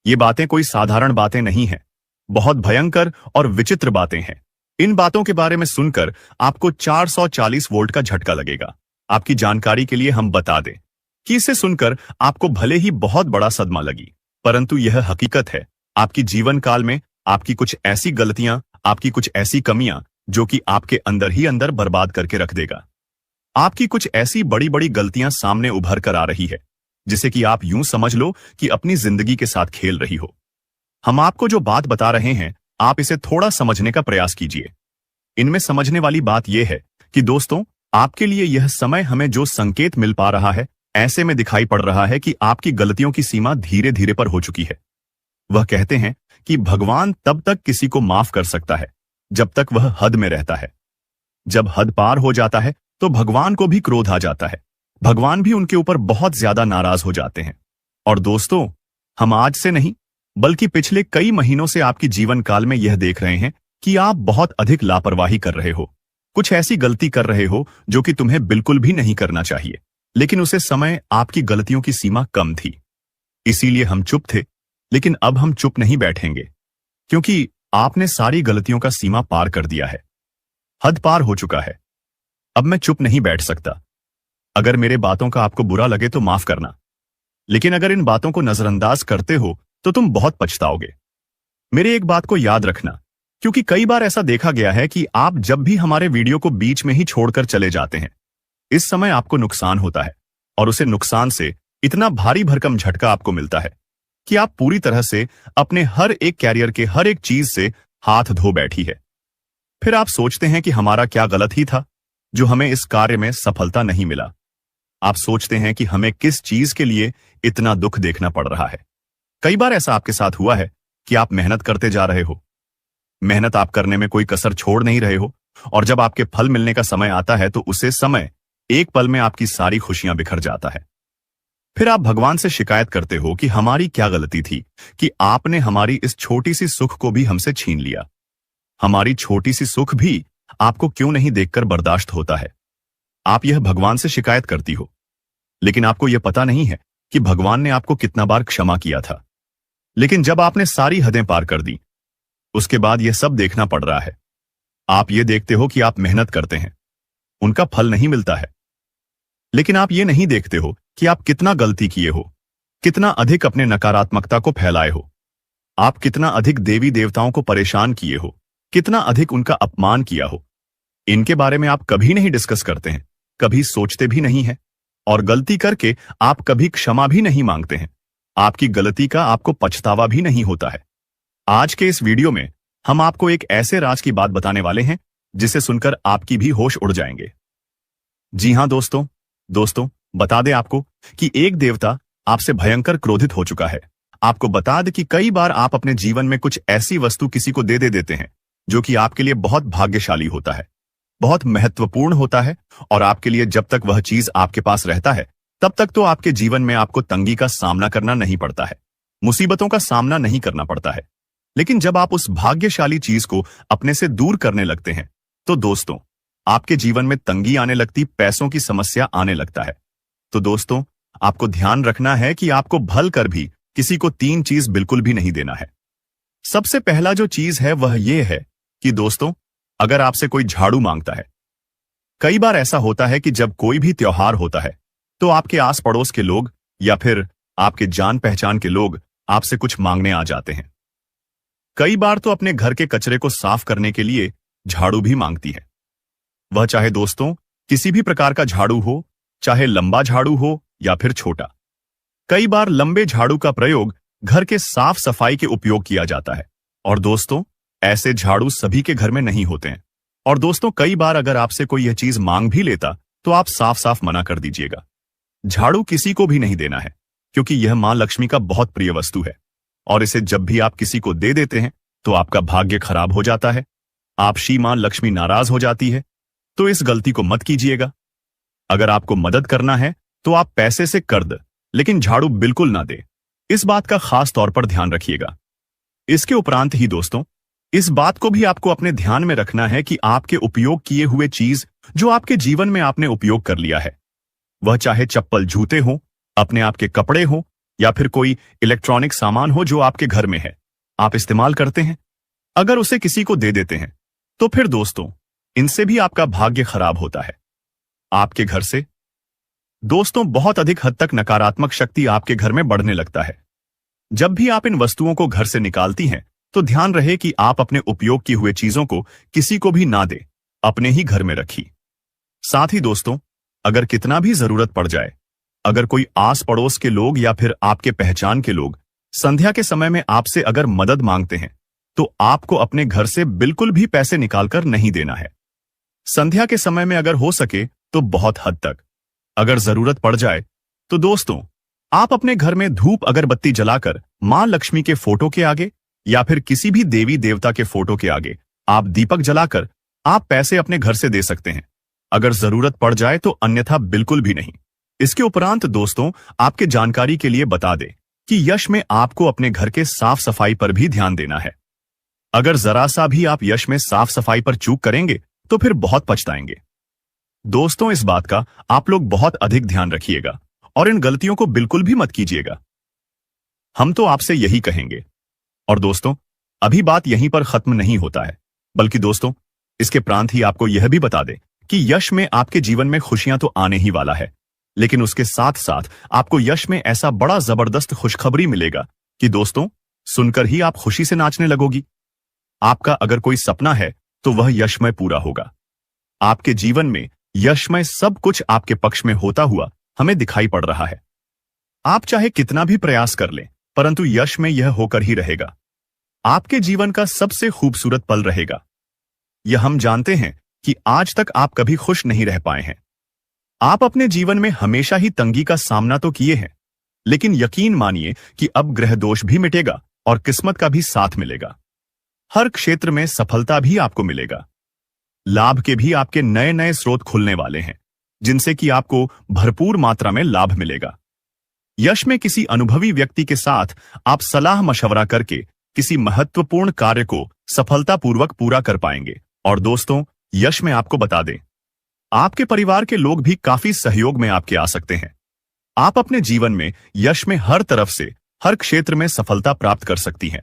ये बातें कोई साधारण बातें नहीं हैं, बहुत भयंकर और विचित्र बातें हैं। इन बातों के बारे में सुनकर आपको 440 वोल्ट का झटका लगेगा। आपकी जानकारी के लिए हम बता दें कि इसे सुनकर आपको भले ही बहुत बड़ा सदमा लगी, परंतु यह हकीकत है। आपकी जीवन काल में आपकी कुछ ऐसी गलतियां, आपकी कुछ ऐसी कमियां जो कि आपके अंदर ही अंदर बर्बाद करके रख देगा। आपकी कुछ ऐसी बड़ी बड़ी गलतियां सामने उभर कर आ रही है जिसे कि आप यूं समझ लो कि अपनी जिंदगी के साथ खेल रही हो। हम आपको जो बात बता रहे हैं, आप इसे थोड़ा समझने का प्रयास कीजिए। इनमें समझने वाली बात यह है कि दोस्तों, आपके लिए यह समय हमें जो संकेत मिल पा रहा है, ऐसे में दिखाई पड़ रहा है कि आपकी गलतियों की सीमा धीरे धीरे पर हो चुकी है। वह कहते हैं कि भगवान तब तक किसी को माफ कर सकता है जब तक वह हद में रहता है। जब हद पार हो जाता है तो भगवान को भी क्रोध आ जाता है, भगवान भी उनके ऊपर बहुत ज्यादा नाराज हो जाते हैं। और दोस्तों, हम आज से नहीं बल्कि पिछले कई महीनों से आपकी जीवन काल में यह देख रहे हैं कि आप बहुत अधिक लापरवाही कर रहे हो। कुछ ऐसी गलती कर रहे हो जो कि तुम्हें बिल्कुल भी नहीं करना चाहिए, लेकिन उसे समय आपकी गलतियों की सीमा कम थी। इसीलिए हम चुप थे, लेकिन अब हम चुप नहीं बैठेंगे, क्योंकि आपने सारी गलतियों का सीमा पार कर दिया है। हद पार हो चुका है। अब मैं चुप नहीं बैठ सकता। अगर मेरे बातों का आपको बुरा लगे तो माफ करना, लेकिन अगर इन बातों को नजरअंदाज करते हो तो तुम बहुत पछताओगे। मेरी एक बात को याद रखना, क्योंकि कई बार ऐसा देखा गया है कि आप जब भी हमारे वीडियो को बीच में ही छोड़कर चले जाते हैं, इस समय आपको नुकसान होता है, और उसे नुकसान से इतना भारी भरकम झटका आपको मिलता है कि आप पूरी तरह से अपने हर एक कैरियर के हर एक चीज से हाथ धो बैठी है। फिर आप सोचते हैं कि हमारा क्या गलत ही था जो हमें इस कार्य में सफलता नहीं मिला। आप सोचते हैं कि हमें किस चीज के लिए इतना दुख देखना पड़ रहा है। कई बार ऐसा आपके साथ हुआ है कि आप मेहनत करते जा रहे हो, मेहनत आप करने में कोई कसर छोड़ नहीं रहे हो, और जब आपके फल मिलने का समय आता है तो उसे समय एक पल में आपकी सारी खुशियां बिखर जाता है। फिर आप भगवान से शिकायत करते हो कि हमारी क्या गलती थी कि आपने हमारी इस छोटी सी सुख को भी हमसे छीन लिया। हमारी छोटी सी सुख भी आपको क्यों नहीं देखकर बर्दाश्त होता है। आप यह भगवान से शिकायत करती हो, लेकिन आपको यह पता नहीं है कि भगवान ने आपको कितना बार क्षमा किया था। लेकिन जब आपने सारी हदें पार कर दी, उसके बाद यह सब देखना पड़ रहा है। आप ये देखते हो कि आप मेहनत करते हैं, उनका फल नहीं मिलता है, लेकिन आप ये नहीं देखते हो कि आप कितना गलती किए हो, कितना अधिक अपने नकारात्मकता को फैलाए हो, आप कितना अधिक देवी देवताओं को परेशान किए हो, कितना अधिक उनका अपमान किया हो। इनके बारे में आप कभी नहीं डिस्कस करते हैं, कभी सोचते भी नहीं हैं, और गलती करके आप कभी क्षमा भी नहीं मांगते हैं। आपकी गलती का आपको पछतावा भी नहीं होता है। आज के इस वीडियो में हम आपको एक ऐसे राज की बात बताने वाले हैं जिसे सुनकर आपकी भी होश उड़ जाएंगे। जी हां दोस्तों, बता दें आपको कि एक देवता आपसे भयंकर क्रोधित हो चुका है। आपको बता दें कि कई बार आप अपने जीवन में कुछ ऐसी वस्तु किसी को दे देते हैं जो कि आपके लिए बहुत भाग्यशाली होता है, बहुत महत्वपूर्ण होता है, और आपके लिए जब तक वह चीज आपके पास रहता है तब तक तो आपके जीवन में आपको तंगी का सामना करना नहीं पड़ता है, मुसीबतों का सामना नहीं करना पड़ता है। लेकिन जब आप उस भाग्यशाली चीज को अपने से दूर करने लगते हैं तो दोस्तों आपके जीवन में तंगी आने लगती, पैसों की समस्या आने लगता है। तो दोस्तों आपको ध्यान रखना है कि आपको भल कर भी किसी को 3 चीज बिल्कुल भी नहीं देना है। सबसे पहला जो चीज है वह यह है कि दोस्तों अगर आपसे कोई झाड़ू मांगता है, कई बार ऐसा होता है कि जब कोई भी त्योहार होता है तो आपके आस पड़ोस के लोग या फिर आपके जान पहचान के लोग आपसे कुछ मांगने आ जाते हैं। कई बार तो अपने घर के कचरे को साफ करने के लिए झाड़ू भी मांगती है। वह चाहे दोस्तों किसी भी प्रकार का झाड़ू हो, चाहे लंबा झाड़ू हो या फिर छोटा। कई बार लंबे झाड़ू का प्रयोग घर के साफ सफाई के उपयोग किया जाता है, और दोस्तों ऐसे झाड़ू सभी के घर में नहीं होते हैं। और दोस्तों कई बार अगर आपसे कोई यह चीज मांग भी लेता तो आप साफ साफ मना कर दीजिएगा। झाड़ू किसी को भी नहीं देना है, क्योंकि यह मां लक्ष्मी का बहुत प्रिय वस्तु है, और इसे जब भी आप किसी को दे देते हैं तो आपका भाग्य खराब हो जाता है, आप श्री मां लक्ष्मी नाराज हो जाती है। तो इस गलती को मत कीजिएगा। अगर आपको मदद करना है तो आप पैसे से कर दे, लेकिन झाड़ू बिल्कुल ना दे। इस बात का खास तौर पर ध्यान रखिएगा। इसके उपरांत ही दोस्तों इस बात को भी आपको अपने ध्यान में रखना है कि आपके उपयोग किए हुए चीज जो आपके जीवन में आपने उपयोग कर लिया है, वह चाहे चप्पल जूते हो, अपने आपके कपड़े हो, या फिर कोई इलेक्ट्रॉनिक सामान हो जो आपके घर में है, आप इस्तेमाल करते हैं, अगर उसे किसी को दे देते हैं तो फिर दोस्तों इनसे भी आपका भाग्य खराब होता है। आपके घर से दोस्तों बहुत अधिक हद तक नकारात्मक शक्ति आपके घर में बढ़ने लगता है। जब भी आप इन वस्तुओं को घर से निकालती हैं तो ध्यान रहे कि आप अपने उपयोग की हुए चीजों को किसी को भी ना दे, अपने ही घर में रखी। साथ ही दोस्तों अगर कितना भी जरूरत पड़ जाए, अगर कोई आस पड़ोस के लोग या फिर आपके पहचान के लोग संध्या के समय में आपसे अगर मदद मांगते हैं तो आपको अपने घर से बिल्कुल भी पैसे निकालकर नहीं देना है। संध्या के समय में अगर हो सके तो बहुत हद तक, अगर जरूरत पड़ जाए तो दोस्तों आप अपने घर में धूप अगरबत्ती जलाकर मां लक्ष्मी के फोटो के आगे या फिर किसी भी देवी देवता के फोटो के आगे आप दीपक जलाकर आप पैसे अपने घर से दे सकते हैं, अगर जरूरत पड़ जाए तो, अन्यथा बिल्कुल भी नहीं। इसके उपरांत दोस्तों आपके जानकारी के लिए बता दें कि यश में आपको अपने घर के साफ सफाई पर भी ध्यान देना है। अगर जरा सा भी आप यश में साफ सफाई पर चूक करेंगे तो फिर बहुत पछताएंगे। दोस्तों, इस बात का आप लोग बहुत अधिक ध्यान रखिएगा और इन गलतियों को बिल्कुल भी मत कीजिएगा। हम तो आपसे यही कहेंगे। और दोस्तों, अभी बात यहीं पर खत्म नहीं होता है, बल्कि दोस्तों, इसके प्रांत ही आपको यह भी बता दे कि यश में आपके जीवन में खुशियां तो आने ही वाला है, लेकिन उसके साथ साथ आपको यश में ऐसा बड़ा जबरदस्त खुशखबरी मिलेगा कि दोस्तों, सुनकर ही आप खुशी से नाचने लगोगी। आपका अगर कोई सपना है तो वह यशमय पूरा होगा। आपके जीवन में यशमय सब कुछ आपके पक्ष में होता हुआ हमें दिखाई पड़ रहा है। आप चाहे कितना भी प्रयास कर लें, परंतु यश में यह होकर ही रहेगा। आपके जीवन का सबसे खूबसूरत पल रहेगा। यह हम जानते हैं कि आज तक आप कभी खुश नहीं रह पाए हैं। आप अपने जीवन में हमेशा ही तंगी का सामना तो किए हैं, लेकिन यकीन मानिए कि अब ग्रह दोष भी मिटेगा और किस्मत का भी साथ मिलेगा। हर क्षेत्र में सफलता भी आपको मिलेगा। लाभ के भी आपके नए नए स्रोत खुलने वाले हैं, जिनसे कि आपको भरपूर मात्रा में लाभ मिलेगा। यश में किसी अनुभवी व्यक्ति के साथ आप सलाह मशवरा करके किसी महत्वपूर्ण कार्य को सफलतापूर्वक पूरा कर पाएंगे। और दोस्तों, यश में आपको बता दें, आपके परिवार के लोग भी काफी सहयोग में आपके आ सकते हैं। आप अपने जीवन में यश में हर तरफ से हर क्षेत्र में सफलता प्राप्त कर सकती हैं,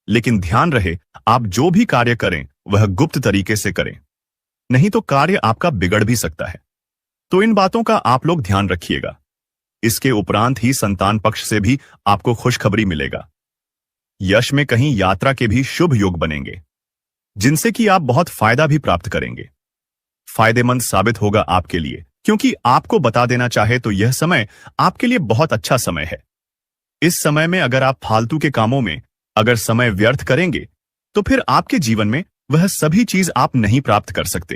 लेकिन ध्यान रहे, आप जो भी कार्य करें वह गुप्त तरीके से करें, नहीं तो कार्य आपका बिगड़ भी सकता है। तो इन बातों का आप लोग ध्यान रखिएगा। इसके उपरांत ही संतान पक्ष से भी आपको खुशखबरी मिलेगा। यश में कहीं यात्रा के भी शुभ योग बनेंगे, जिनसे कि आप बहुत फायदा भी प्राप्त करेंगे। फायदेमंद साबित होगा आपके लिए, क्योंकि आपको बता देना चाहे तो यह समय आपके लिए बहुत अच्छा समय है। इस समय में अगर आप फालतू के कामों में अगर समय व्यर्थ करेंगे, तो फिर आपके जीवन में वह सभी चीज आप नहीं प्राप्त कर सकते